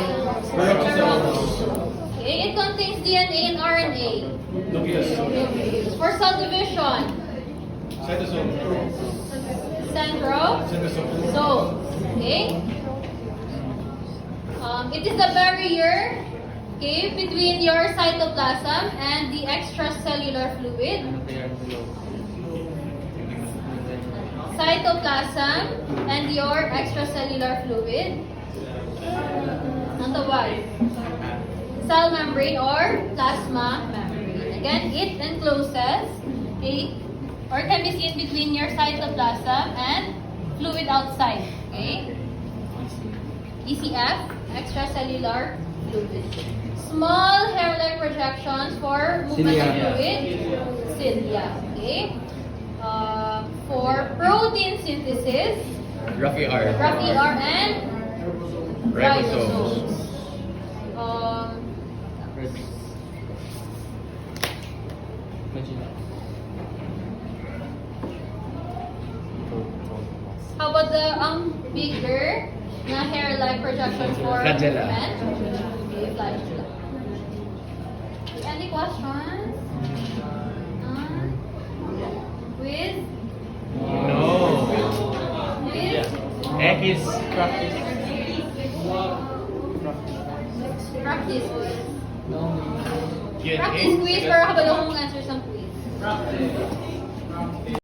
Okay, it contains DNA and RNA. For cell division, centrosome. Okay. It is the barrier, okay, between your cytoplasm and the extracellular fluid. Cytoplasm and your extracellular fluid. Natawag. Cell membrane or plasma membrane. Again, it encloses or can be seen between your cytoplasm and fluid outside. Okay? ECF, extracellular fluid. Small hair-like projections for movement of fluid. Cilia. Okay? For protein synthesis, Rocky R. and ribosomes. How about the bigger na hair-like projection for Flagella. men? Okay, flagella. Any questions? With? No. With? Egg is practice. Practice quiz. Q&A. Practice quiz, pero habalo kong answer sa quiz.